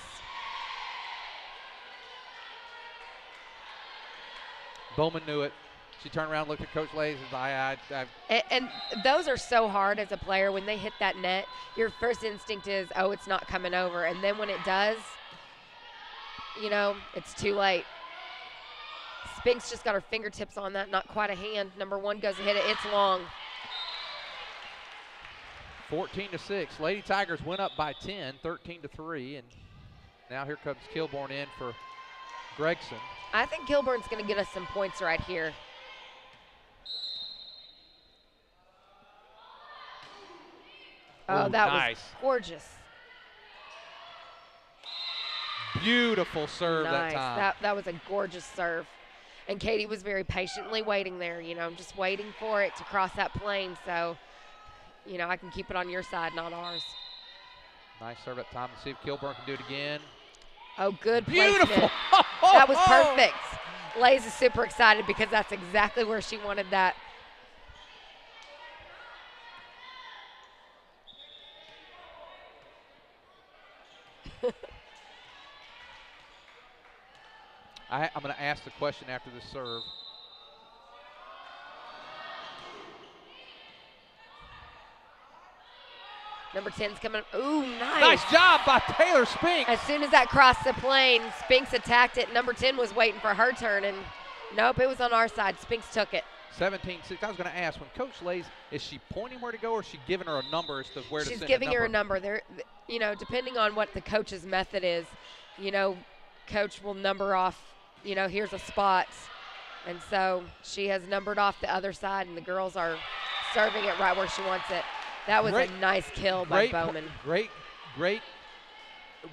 Bowman knew it. She turned around, looked at Coach Lays, and And those are so hard as a player. When they hit that net, your first instinct is, oh, it's not coming over. And then when it does, you know, it's too late. Spinks just got her fingertips on that, not quite a hand. Number 1 goes to hit it. It's long. 14-6. Lady Tigers went up by 10, 13-3, and now here comes Kilborn in for Gregson. I think Kilborn's going to get us some points right here. Oh, that nice. Was gorgeous. Beautiful serve Nice. that time. That was a gorgeous serve. And Katie was very patiently waiting there, just waiting for it to cross that plane. So, I can keep it on your side, not ours. Nice serve at time to see if Kilburn can do it again. Oh, good Beautiful. placement. That was perfect. Lays is super excited because that's exactly where she wanted that. I'm going to ask the question after the serve. Number 10's coming. Ooh, nice. Nice job by Taylor Spinks. As soon as that crossed the plane, Spinks attacked it. Number 10 was waiting for her turn, and nope, it was on our side. Spinks took it. 17-6. I was going to ask, when Coach Lays, is she pointing where to go, or is she giving her a number as to where to send She's giving the her a number. There, depending on what the coach's method is, Coach will number off, here's a spot. And so she has numbered off the other side, and the girls are serving it right where she wants it. That was a nice kill by Bowman. Great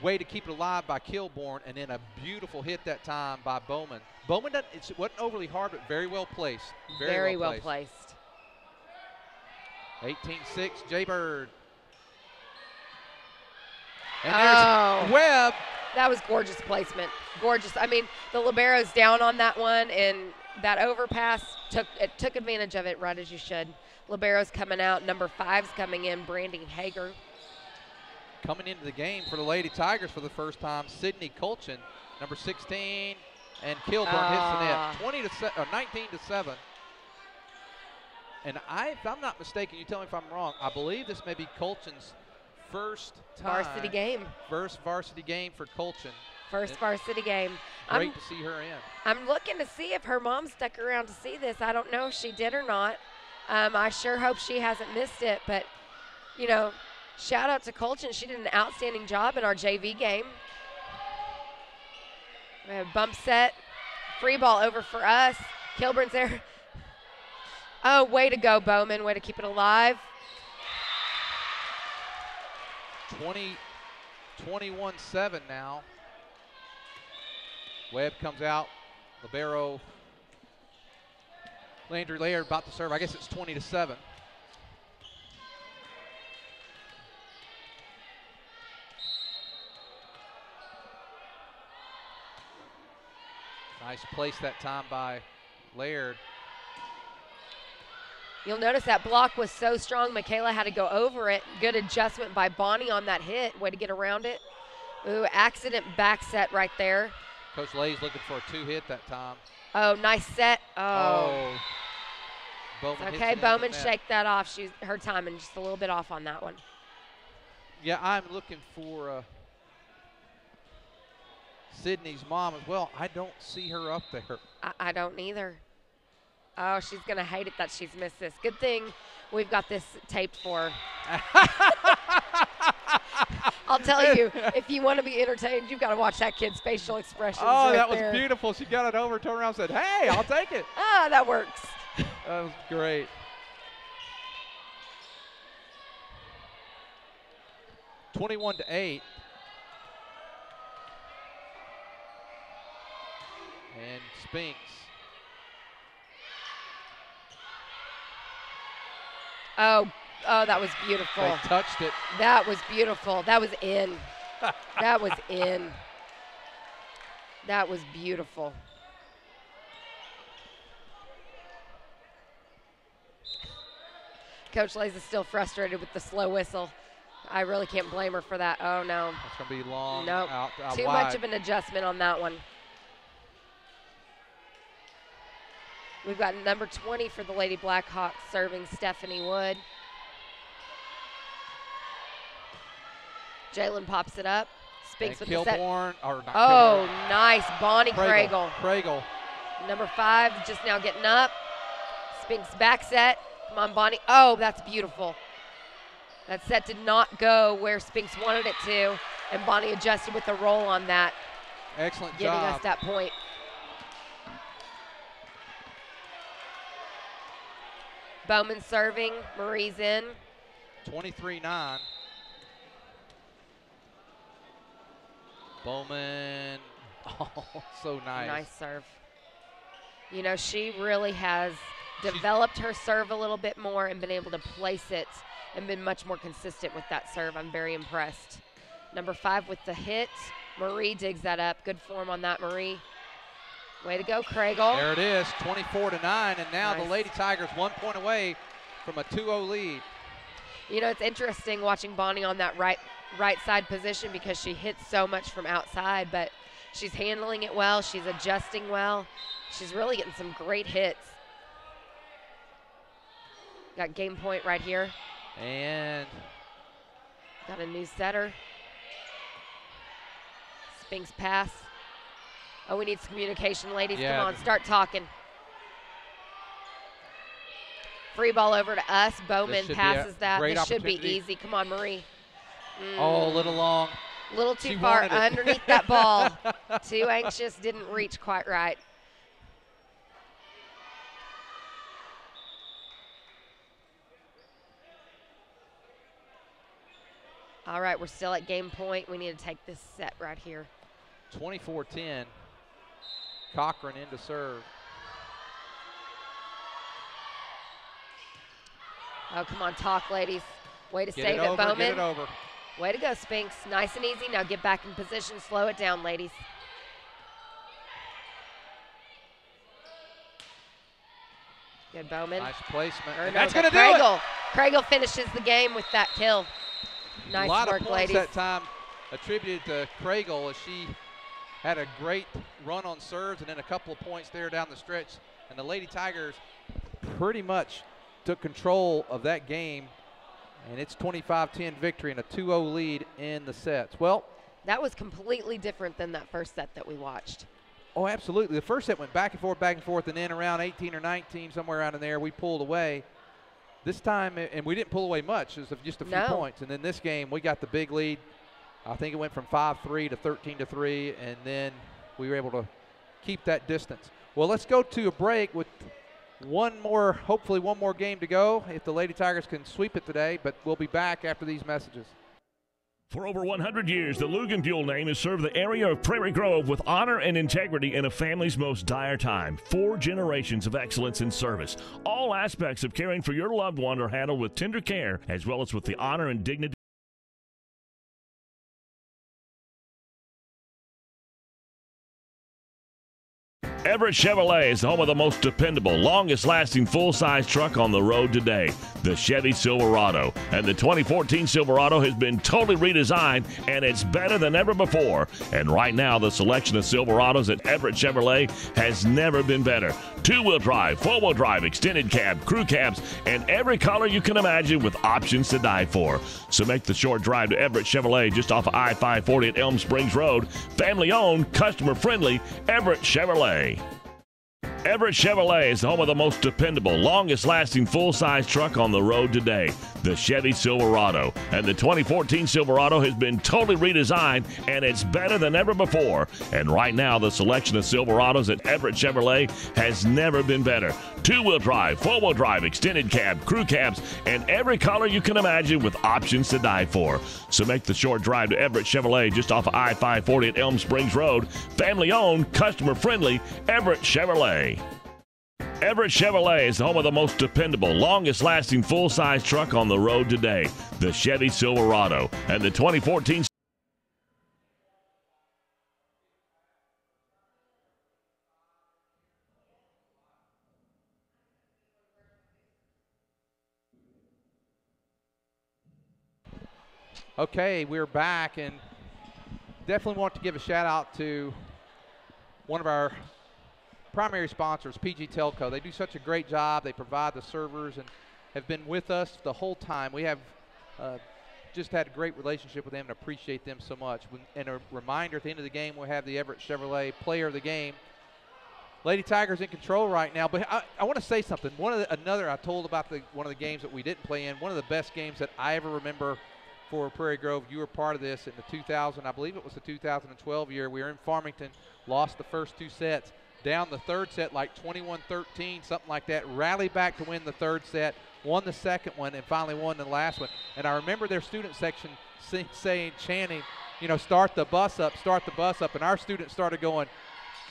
way to keep it alive by Kilborn, and then a beautiful hit that time by Bowman. Bowman, it wasn't overly hard, but very well placed. Very well placed. 18-6, Jaybird. And there's Webb. That was gorgeous placement. Gorgeous. I mean, the libero's down on that one, and that overpass took advantage of it right as you should. Libero's coming out. Number 5's coming in, Brandy Hager. Coming into the game for the Lady Tigers for the first time, Sydney Colchin, number 16, and Kilburn hits the net. 19-7. And if I'm not mistaken, you tell me if I'm wrong, I believe this may be Colchin's first varsity game. First varsity game for Colchin. First varsity game. Great to see her in. I'm looking to see if her mom stuck around to see this. I don't know if she did or not. I sure hope she hasn't missed it. But, shout out to Colchin. She did an outstanding job in our JV game. We have bump set. Free ball over for us. Kilburn's there. Oh, way to go, Bowman. Way to keep it alive. 21-7 now. Webb comes out. Libero. Landry Laird about to serve. I guess it's 20-7. Nice place that time by Laird. You'll notice that block was so strong, Michaela had to go over it. Good adjustment by Bonnie on that hit. Way to get around it. Ooh, accident back set right there. Coach Lay's looking for a 2-hit that time. Oh, nice set. Oh. Bowman okay, Bowman shake that off. Her timing just a little bit off on that one. Yeah, I'm looking for Sydney's mom as well. I don't see her up there. I don't either. Oh, she's going to hate it that she's missed this. Good thing we've got this taped for her. I'll tell you, if you want to be entertained, you've got to watch that kid's facial expressions. Oh, right that was there. beautiful. She got it over, turned around, and said, hey, I'll take it. That works. That was great. (21-8). And Spinks. Oh, that was beautiful. They touched it. That was beautiful. That was in. That was in. That was beautiful. Coach Lays is still frustrated with the slow whistle. I really can't blame her for that. Oh, no. That's going to be long. Nope. Out Too wide. much of an adjustment on that one. We've got number 20 for the Lady Blackhawks serving Stephanie Wood. Jalen pops it up. Spinks with the set. Oh, nice. Bonnie Craigle. Craigle. Number 5 just now getting up. Spinks back set. Come on, Bonnie. Oh, that's beautiful. That set did not go where Spinks wanted it to, and Bonnie adjusted with the roll on that. Excellent giving job. us that point. Bowman serving. Marie's in. 23-9. Bowman. Oh, so nice. Nice serve. You know, she really has developed her serve a little bit more and been able to place it and been much more consistent with that serve. I'm very impressed. Number 5 with the hit. Marie digs that up. Good form on that, Marie. Way to go, Craigle. There it is, 24-9, and now Nice. the Lady Tigers 1 point away from a 2-0 lead. You know, it's interesting watching Bonnie on that right side position because she hits so much from outside, but she's handling it well. She's adjusting well. She's really getting some great hits. Got game point right here. And Got a new setter. Spinks pass. Oh, we need some communication, ladies. Yeah. Come on, start talking. Free ball over to us. Bowman passes that. great This should be opportunity. easy. Come on, Marie. Oh, a little long. A little too She far wanted it. underneath that ball. Too anxious, didn't reach quite right. All right, we're still at game point. We need to take this set right here. 24-10. Cochran into serve. Oh, come on, talk, ladies. Way to Get save it over, Bowman. get it over. Way to go, Spinks. Nice and easy. Now get back in position. Slow it down, ladies. Good, Bowman. Nice placement. Or And no, that's but going to do it. Craigle. Craigle finishes the game with that kill. Nice a lot work, of points ladies. that time attributed to Craigle as she had a great run on serves and then a couple of points there down the stretch. And the Lady Tigers pretty much took control of that game. And it's 25-10 victory and a 2-0 lead in the sets. Well, That was completely different than that first set that we watched. oh, absolutely. The first set went back and forth, and then around 18 or 19, somewhere around in there, we pulled away. This time, and we didn't pull away much, it was just a few No. points. And then this game, we got the big lead. I think it went from 5-3 to 13-3, and then we were able to keep that distance. Well, let's go to a break with hopefully one more game to go if the Lady Tigers can sweep it today, but we'll be back after these messages. For over 100 years, the Luganfuel name has served the area of Prairie Grove with honor and integrity in a family's most dire time. 4 generations of excellence in service. All aspects of caring for your loved one are handled with tender care, as well as with the honor and dignity. Everett Chevrolet is the home of the most dependable, longest-lasting full-size truck on the road today, the Chevy Silverado. And the 2014 Silverado has been totally redesigned, and it's better than ever before. And right now, the selection of Silverados at Everett Chevrolet has never been better. Two-wheel drive, four-wheel drive, extended cab, crew cabs, and every color you can imagine with options to die for. So make the short drive to Everett Chevrolet just off of I-540 at Elm Springs Road. Family-owned, customer-friendly, Everett Chevrolet. Everett Chevrolet is the home of the most dependable, longest-lasting full-size truck on the road today, the Chevy Silverado. And the 2014 Silverado has been totally redesigned, and it's better than ever before. And right now, the selection of Silverados at Everett Chevrolet has never been better. Two-wheel drive, four-wheel drive, extended cab, crew cabs, and every color you can imagine with options to die for. So make the short drive to Everett Chevrolet just off of I-540 at Elm Springs Road. Family-owned, customer-friendly, Everett Chevrolet. Everett Chevrolet is the home of the most dependable, longest-lasting full-size truck on the road today, the Chevy Silverado. And the 2014 Okay, we're back, and definitely want to give a shout out to one of our primary sponsors, PG Telco. They do such a great job. They provide the servers and have been with us the whole time. We have just had a great relationship with them and appreciate them so much. And a reminder, at the end of the game, we'll have the Everett Chevrolet Player of the Game. Lady Tigers in control right now, but I want to say something. I told about one of the games that we didn't play in. One of the best games that I ever remember for Prairie Grove. You were part of this in the 2000, I believe it was the 2012 year. We were in Farmington, lost the first 2 sets. Down the third set like 21-13, something like that. Rallied back to win the third set, won the second one, and finally won the last one. And I remember their student section chanting, start the bus up. And our students started going,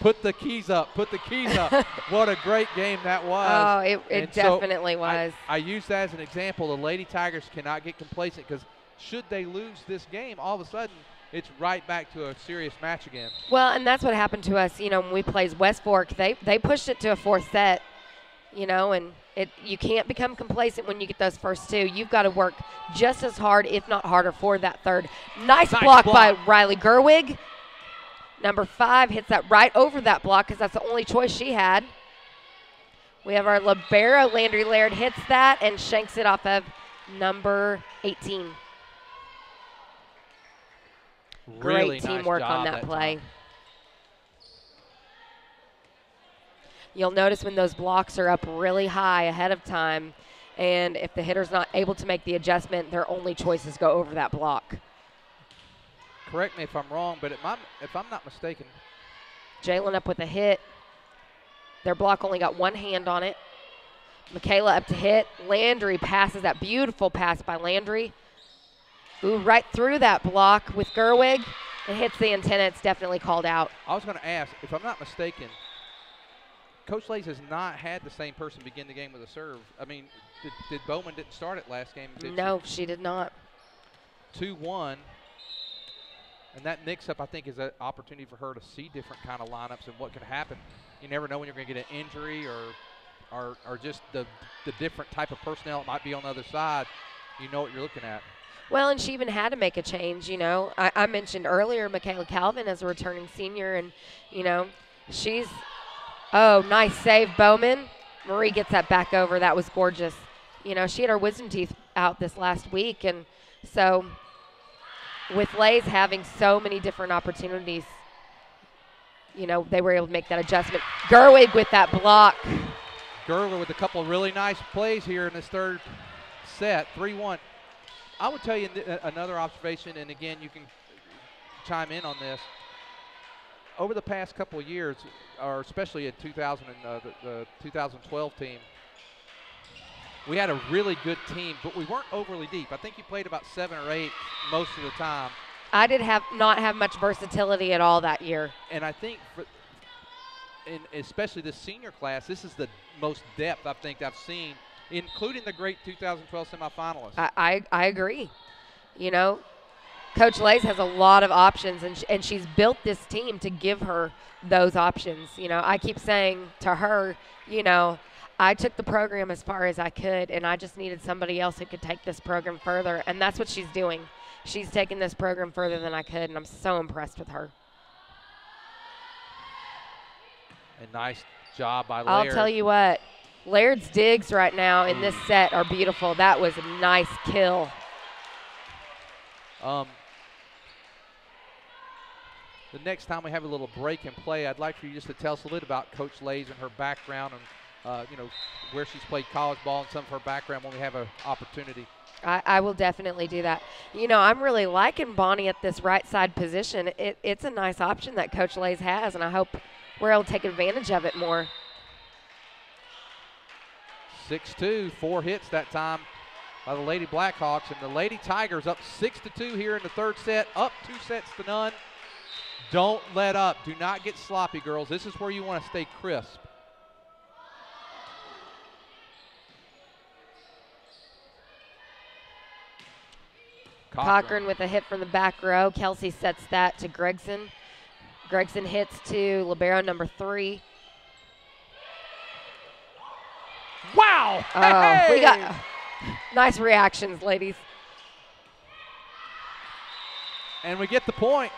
Put the keys up. Put the keys up. What a great game that was. Oh, it definitely was. I use that as an example. The Lady Tigers cannot get complacent because should they lose this game, all of a sudden it's right back to a serious match again. Well, and that's what happened to us. When we played West Fork, they pushed it to a fourth set, and you can't become complacent when you get those first two. You've got to work just as hard, if not harder, for that third. Nice block by Riley Gerwig. Number 5 hits that right over that block because that's the only choice she had. We have our libero. Landry Laird hits that and shanks it off of number 18. Really Great teamwork nice on that play. You'll notice when those blocks are up really high ahead of time, and if the hitter's not able to make the adjustment, their only choices go over that block. Correct me if I'm wrong, but if I'm not mistaken. Jalen up with a hit. Their block only got one hand on it. Michaela up to hit. Landry passes that beautiful pass by Landry. Ooh, right through that block with Gerwig. It hits the antenna. It's definitely called out. I was going to ask, if I'm not mistaken, Coach Lays has not had the same person begin the game with a serve. I mean, did Bowman didn't start it last game? No, she did not. 2-1. And that mix-up, I think, is an opportunity for her to see different kind of lineups and what can happen. You never know when you're going to get an injury or just the different type of personnel that might be on the other side. You know what you're looking at. Well, and she even had to make a change, I mentioned earlier Michaela Calvin as a returning senior, and, she's – oh, nice save, Bowman. Marie gets that back over. That was gorgeous. She had her wisdom teeth out this last week, and so – with Lays having so many different opportunities, they were able to make that adjustment. Gerwig with that block. Gerwig with a couple of really nice plays here in this third set, 3-1. I would tell you another observation, and again, you can chime in on this. Over the past couple of years, or especially in the 2012 team, we had a really good team, but we weren't overly deep. I think you played about 7 or 8 most of the time. I did not have much versatility at all that year. And I think, especially this senior class, this is the most depth I think I've seen, including the great 2012 semifinalists. I agree. Coach Lays has a lot of options, and she's built this team to give her those options. I keep saying to her, I took the program as far as I could, and I just needed somebody else who could take this program further, and that's what she's doing. She's taking this program further than I could, and I'm so impressed with her. A nice job by Laird. I'll tell you what, Laird's digs right now in this set are beautiful. That was a nice kill. The next time we have a little break and play, I'd like for you just to tell us a little about Coach Lays and her background and where she's played college ball and some of her background when we have an opportunity. I will definitely do that. I'm really liking Bonnie at this right side position. It's a nice option that Coach Lays has, and I hope we're able to take advantage of it more. 6-2, 4 hits that time by the Lady Blackhawks, and the Lady Tigers up 6-2 here in the third set, up 2-0. Don't let up. Do not get sloppy, girls. This is where you want to stay crisp. Cochran with a hit from the back row. Kelsey sets that to Gregson. Gregson hits to libero number 3. Wow! Oh, we got nice reactions, ladies. And we get the point.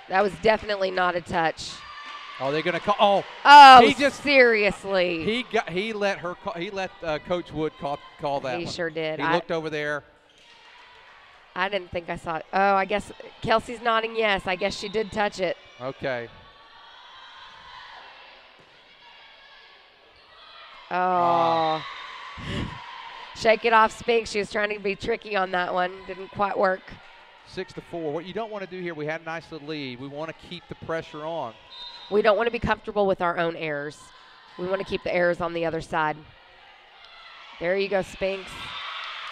That was definitely not a touch. Oh, they're going to call. Oh, seriously. He let Coach Wood call that. He sure did. He looked over there. I didn't think I saw it. Oh, I guess Kelsey's nodding yes. I guess she did touch it. Okay. Oh. Shake it off, Spink. She was trying to be tricky on that one. Didn't quite work. 6-4. What you don't want to do here, we had a nice little lead. We want to keep the pressure on. We don't want to be comfortable with our own errors. We want to keep the errors on the other side. There you go, Spinks.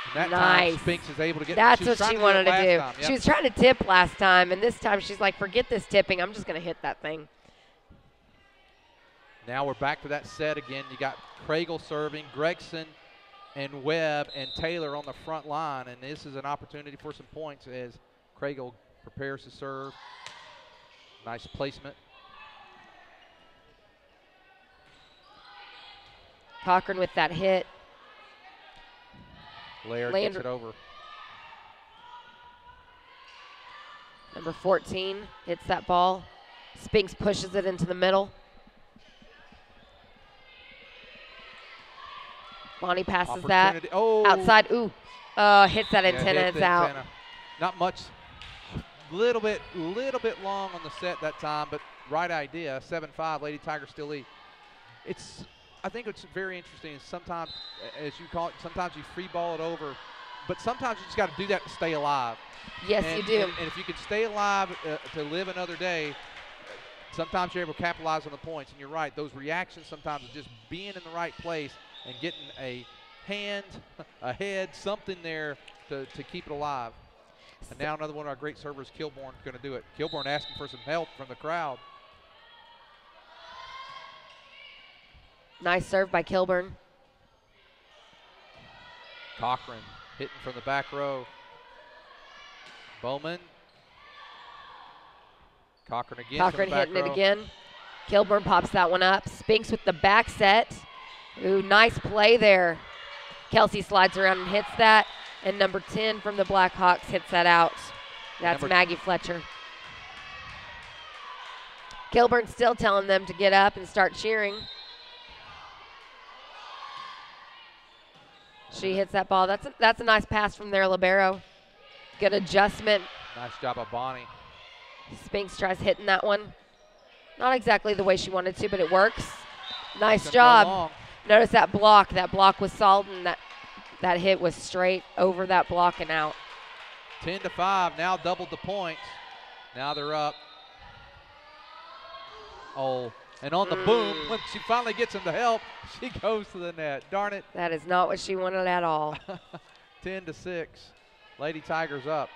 And that nice. time, Spinks is able to get. That's what she wanted to do. Yep. She was trying to tip last time, and this time she's like, forget this tipping. I'm just going to hit that thing. Now we're back to that set again. You got Craigle serving, Gregson and Webb and Taylor on the front line, and this is an opportunity for some points as Craigle prepares to serve. Nice placement. Cochran with that hit. Laird gets it over. Number 14 hits that ball. Spinks pushes it into the middle. Lonnie passes that. Oh. Outside. Ooh. Hits that antenna. It's out. Antenna. Not much. Little bit long on the set that time, but right idea. 7-5. Lady Tigers still lead. I think it's very interesting. Sometimes, as you call it, sometimes you free ball it over, but sometimes you just got to do that to stay alive. Yes, you do. And if you can stay alive to live another day, sometimes you're able to capitalize on the points. And you're right, those reactions sometimes is just being in the right place and getting a hand, a head, something there to keep it alive. And now another one of our great servers, Kilborn, going to do it. Kilborn asking for some help from the crowd. Nice serve by Kilburn. Cochran hitting from the back row. Bowman. Cochran again. Cochran hitting it again. Kilburn pops that one up. Spinks with the back set. Ooh, nice play there. Kelsey slides around and hits that. And number 10 from the Blackhawks hits that out. That's Maggie Fletcher. Kilburn still telling them to get up and start cheering. She hits that ball. That's a nice pass from their libero. Good adjustment. Nice job of Bonnie. Spinks tries hitting that one. Not exactly the way she wanted to, but it works. Nice job. Notice that block. That block was solid, and that hit was straight over that block and out. 10-5. Now doubled the points. Now they're up. Oh. And on the boom, when she finally gets him to help, she goes to the net. Darn it. That is not what she wanted at all. 10-6. Lady Tigers up.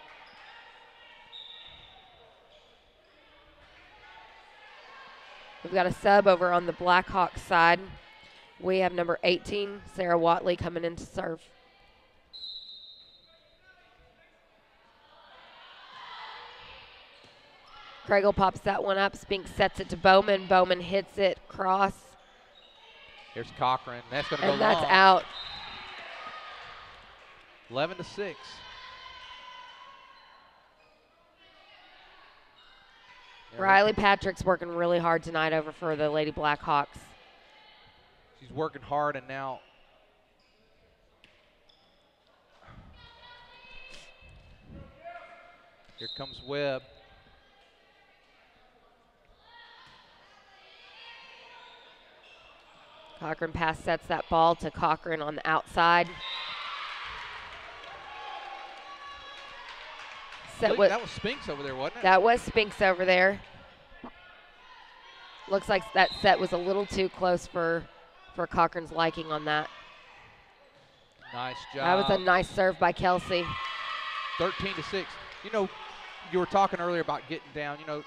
We've got a sub over on the Blackhawks side. We have number 18, Sarah Watley, coming in to serve. Craigle pops that one up. Spinks sets it to Bowman. Bowman hits it cross. Here's Cochran. That's going to go long. And that's out. 11-6. Riley Patrick's working really hard tonight over for the Lady Blackhawks. She's working hard, and now here comes Webb. Cochran pass sets that ball to Cochran on the outside. That was Spinks over there, wasn't it? That was Spinks over there. Looks like that set was a little too close for Cochran's liking on that. Nice job. That was a nice serve by Kelsey. 13-6. You know, you were talking earlier about getting down. You know,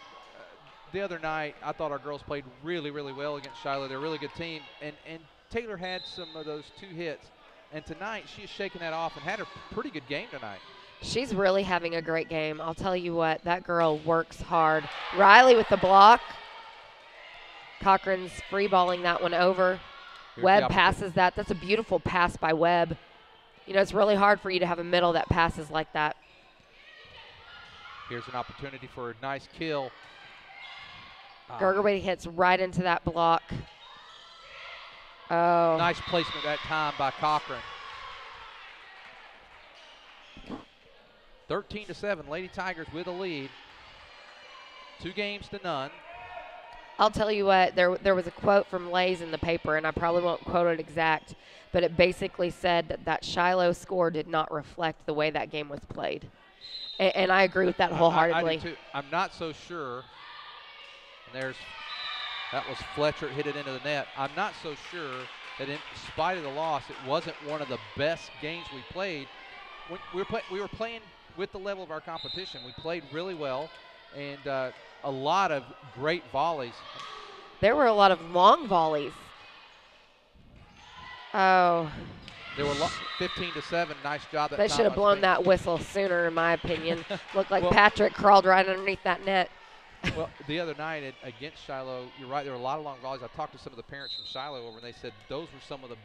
the other night, I thought our girls played really, really well against Shiloh. They're a really good team. And Taylor had some of those 2 hits. And tonight, she's shaking that off and had a pretty good game tonight. She's really having a great game. I'll tell you what, that girl works hard. Riley with the block. Cochran's free balling that one over. Webb passes that. That's a beautiful pass by Webb. You know, it's really hard for you to have a middle that passes like that. Here's an opportunity for a nice kill. Gergerway hits right into that block. Oh. Nice placement that time by Cochran. 13-7, Lady Tigers with a lead. 2 games to none. I'll tell you what, there was a quote from Lays in the paper, and I probably won't quote it exact, but it basically said that Shiloh score did not reflect the way that game was played. And I agree with that wholeheartedly. I do too. I'm not so sure. And that was Fletcher hit it into the net. I'm not so sure that in spite of the loss, it wasn't one of the best games we played. We were playing with the level of our competition. We played really well, and a lot of great volleys. There were a lot of long volleys. Oh. There were 15-7. Nice job. They should have blown that whistle sooner, in my opinion. Looked like well, Patrick crawled right underneath that net. Well, the other night against Shiloh, you're right, there were a lot of long volleys. I talked to some of the parents from Shiloh over, and they said those were some of the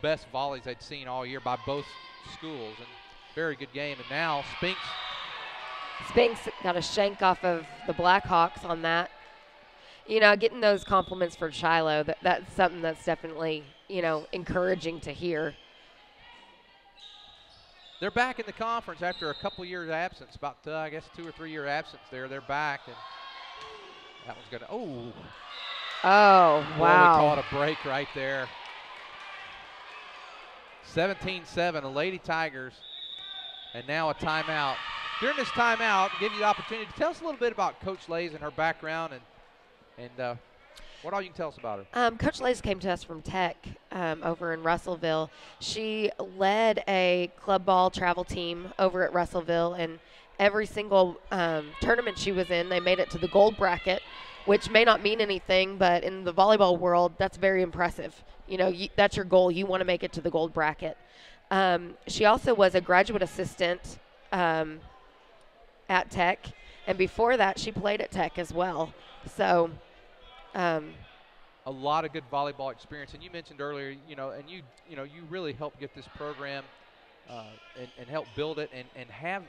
best volleys they'd seen all year by both schools. And very good game. And now Spinks got a shank off of the Blackhawks on that. You know, getting those compliments from Shiloh, that's something that's definitely, you know, encouraging to hear. They're back in the conference after a couple years absence, about, I guess, 2 or 3 year absence there. They're back. And that one's going to, oh, wow. We caught a break right there. 17-7, the Lady Tigers, and now a timeout. During this timeout, give you the opportunity to tell us a little bit about Coach Lays and her background and what all you can tell us about her. Coach Lays came to us from Tech over in Russellville. She led a club ball travel team over at Russellville, and every single tournament she was in, they made it to the gold bracket, which may not mean anything, but in the volleyball world, that's very impressive. You know, that's your goal. You want to make it to the gold bracket. She also was a graduate assistant at Tech, and before that, she played at Tech as well. So, a lot of good volleyball experience. And you mentioned earlier, you know, you really helped get this program and help build it and have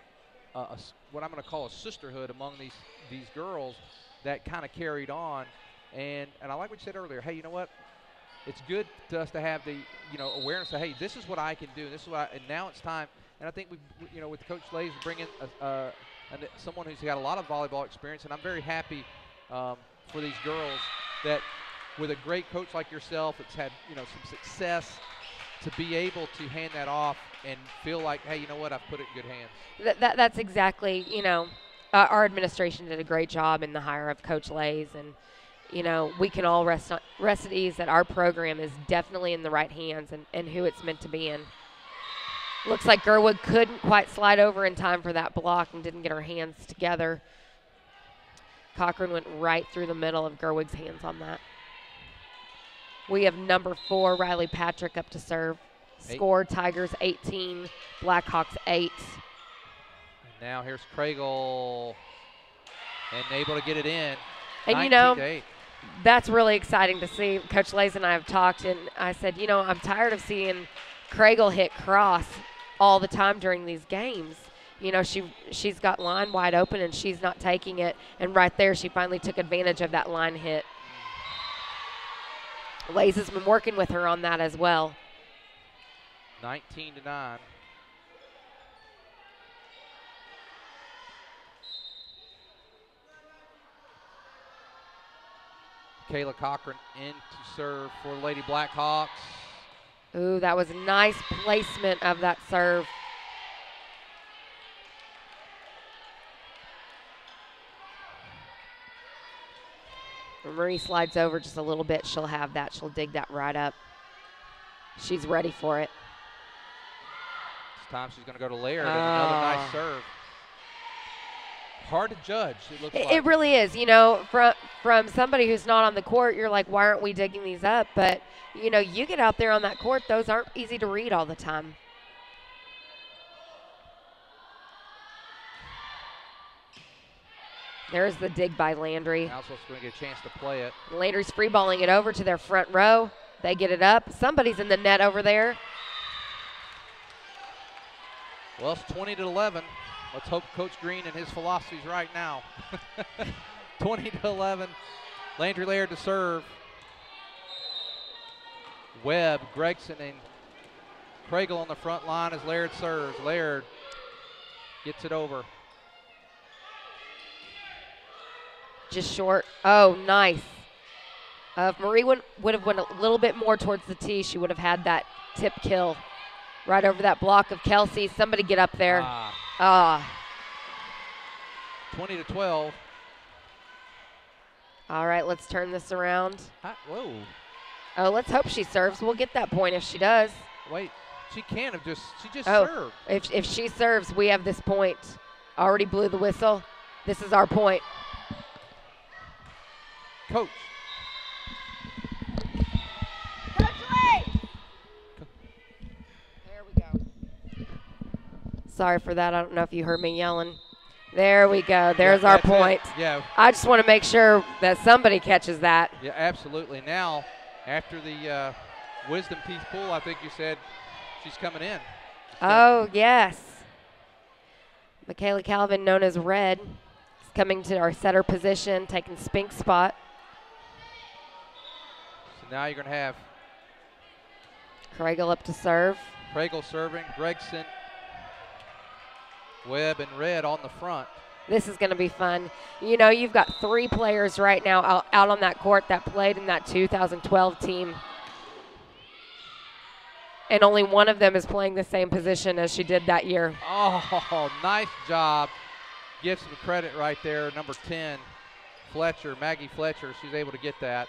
what I'm going to call a sisterhood among these girls that kind of carried on. And I like what you said earlier. Hey, you know what? It's good to us to have the, you know, awareness that, hey, this is what I can do. This is what and now it's time. And I think you know, with Coach Lays bringing someone who's got a lot of volleyball experience, and I'm very happy for these girls that with a great coach like yourself that's had, you know, some success, to be able to hand that off and feel like, hey, you know what, I've put it in good hands. That's exactly, you know, our administration did a great job in the hire of Coach Lays, and, you know, we can all rest at ease that our program is definitely in the right hands and who it's meant to be in. Looks like Gerwood couldn't quite slide over in time for that block and didn't get her hands together. Cochran went right through the middle of Gerwood's hands on that. We have number 4, Riley Patrick, up to serve. Score, Tigers 18, Blackhawks 8. And now here's Craigle, and able to get it in. And, you know, that's really exciting to see. Coach Lays and I have talked, and I said, you know, I'm tired of seeing Craigle hit cross all the time during these games. You know, she's got line wide open, and she's not taking it. And right there, she finally took advantage of that line hit. Lays has been working with her on that as well. 19-9. Kayla Cochran in to serve for Lady Blackhawks. Ooh, that was a nice placement of that serve. Marie slides over just a little bit. She'll have that. She'll dig that right up. She's ready for it. This time she's going to go to Laird. And another nice serve. Hard to judge, it looks like. It really is. You know, from somebody who's not on the court, you're like, why aren't we digging these up? But, you know, you get out there on that court, those aren't easy to read all the time. There's the dig by Landry. Now supposed to get a chance to play it. Landry's free-balling it over to their front row. They get it up. Somebody's in the net over there. Well, it's 20-11. Let's hope Coach Green and his philosophy's right now. 20-11. Landry Laird to serve. Webb, Gregson, and Craigle on the front line as Laird serves. Laird gets it over. Just short. Oh, nice. If Marie would have went a little bit more towards the tee, she would have had that tip kill right over that block of Kelsey. Somebody get up there. 20-12. All right, let's turn this around. Whoa. Oh, let's hope she serves. We'll get that point if she does. Wait, she can't have just, she just served. If she serves, we have this point. Already blew the whistle. This is our point. Coach, Sorry for that. I don't know if you heard me yelling. There we go. There's our that's point. it. Yeah. I just want to make sure that somebody catches that. Yeah, absolutely. Now, after the wisdom teeth pull, I think you said she's coming in. Oh, yes. Michaela Calvin, known as Red, is coming to our setter position, taking Spink's spot. So now you're going to have Craigle up to serve. Prairie serving, Gregson, Webb, and Red on the front. This is going to be fun. You know, you've got 3 players right now out on that court that played in that 2012 team. And only one of them is playing the same position as she did that year. Oh, nice job. Give some credit right there. Number 10, Fletcher, Maggie Fletcher. She's able to get that.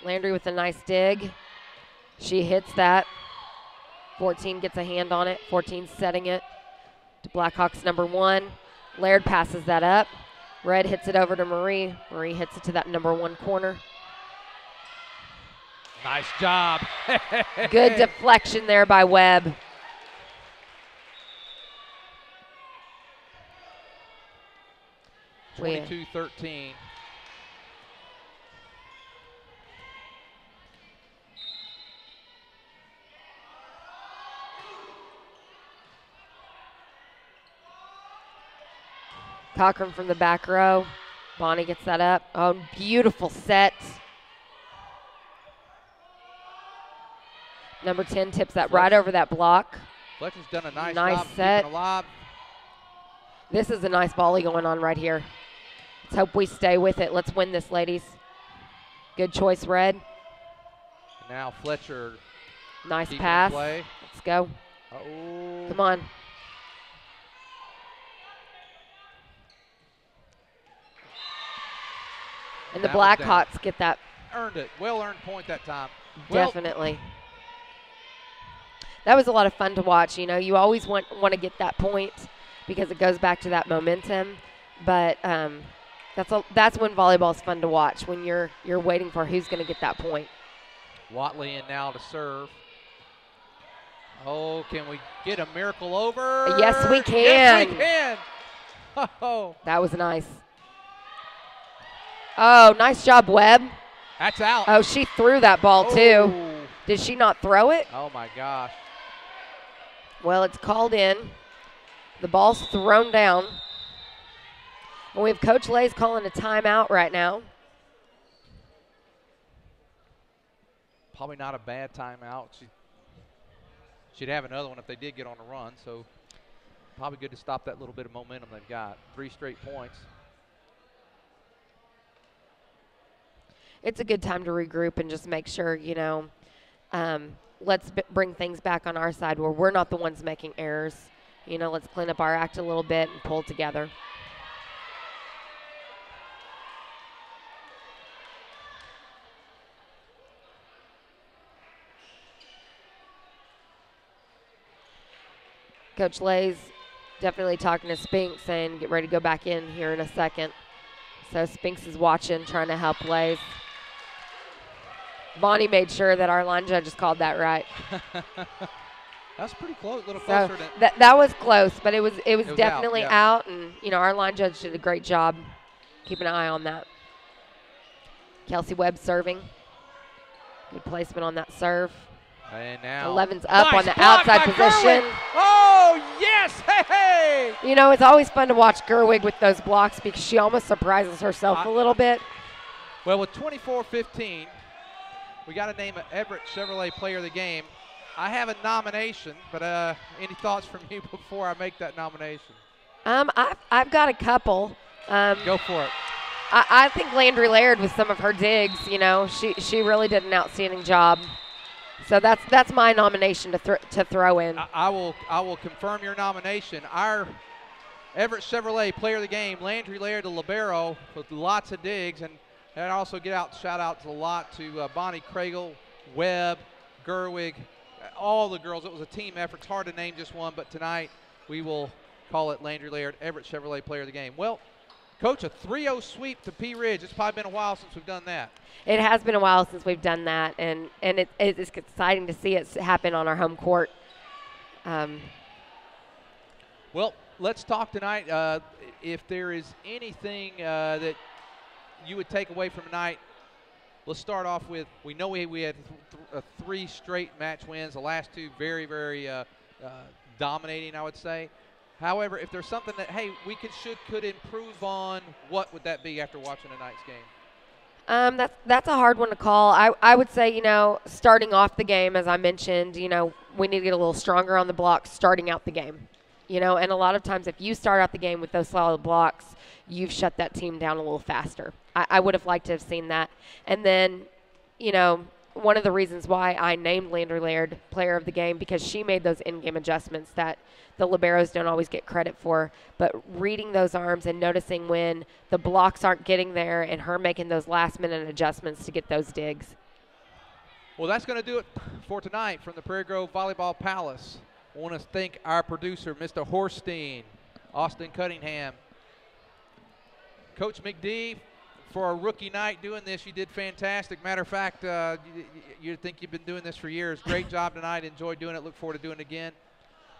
Landry with a nice dig. She hits that. 14 gets a hand on it. 14 setting it to Blackhawks number 1. Laird passes that up. Red hits it over to Marie. Marie hits it to that number 1 corner. Nice job. Good deflection there by Webb. We 22-13. Cochran from the back row. Bonnie gets that up. Oh, beautiful set. Number 10 tips that right over that block. Fletcher's done a nice Nice job set. keeping alive. This is a nice volley going on right here. Let's hope we stay with it. Let's win this, ladies. Good choice, Red. Now Fletcher. Nice keeping pass. play. Let's go. Oh. Come on. And the That was down. Blackhawks get that. Earned it. Well-earned point that time. Well, Definitely. That was a lot of fun to watch. You know, you always want to get that point because it goes back to that momentum. But that's when volleyball's fun to watch, when you're waiting for who's going to get that point. Watley in now to serve. Oh, can we get a miracle over? Yes, we can. Yes, we can. Oh, That was nice. Oh, nice job, Webb. that's out. Oh, she threw that ball, too. Oh. Did she not throw it? Oh, my gosh. Well, it's called in. The ball's thrown down. And we have Coach Lays calling a timeout right now. Probably not a bad timeout. She'd have another one if they did get on a run, so probably good to stop that little bit of momentum they've got. 3 straight points. It's a good time to regroup and just make sure, you know, let's bring things back on our side where we're not the ones making errors. You know, let's clean up our act a little bit and pull together. Coach Lay's definitely talking to Spinks saying get ready to go back in here in a second. So Spinks is watching, trying to help Lays. Bonnie made sure that our line judges called that right. That's pretty close, a little So closer than that was close, but it was definitely out, yeah. out, and you know our line judge did a great job keeping an eye on that. Kelsey Webb serving. Good placement on that serve. And now 11's up nice on the block outside by position. Gerwig. Oh, yes. Hey, hey. You know, it's always fun to watch Gerwig with those blocks because she almost surprises herself a little bit. Well, with 24-15, we got to name an Everett Chevrolet Player of the Game. I have a nomination, but any thoughts from you before I make that nomination? I've got a couple. Go for it. I think Landry Laird with some of her digs, you know, she really did an outstanding job. So that's my nomination to throw in. I will confirm your nomination. Our Everett Chevrolet Player of the Game, Landry Laird, the libero, with lots of digs, and also shout out a lot to Bonnie Craigle, Webb, Gerwig, all the girls. It was a team effort. It's hard to name just one, but tonight we will call it Landry Laird, Everett Chevrolet Player of the Game. Well, Coach, a 3-0 sweep to Pea Ridge. It's probably been a while since we've done that. It has been a while since we've done that, and it's exciting to see it happen on our home court. Well, let's talk tonight. If there is anything that you would take away from tonight, let's start off with, we know we had 3 straight match wins, the last 2 very, very dominating, I would say. However, if there's something that, hey, we could improve on, what would that be after watching tonight's game? That's a hard one to call. I would say, starting off the game, as I mentioned, we need to get a little stronger on the blocks starting out the game. And a lot of times if you start out the game with those solid blocks, you've shut that team down a little faster. I would have liked to have seen that. And then, one of the reasons why I named Lander Laird player of the game, because she made those in-game adjustments that the liberos don't always get credit for. But reading those arms and noticing when the blocks aren't getting there and her making those last-minute adjustments to get those digs. Well, that's going to do it for tonight from the Prairie Grove Volleyball Palace. I want to thank our producer, Mr. Horstein, Austin Cunningham. Coach McD, for a rookie night doing this, you did fantastic. Matter of fact, you think you've been doing this for years. Great job tonight. Enjoyed doing it. Look forward to doing it again.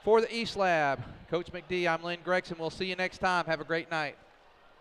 For the East Lab, Coach McD, I'm Lynn Gregson. We'll see you next time. Have a great night.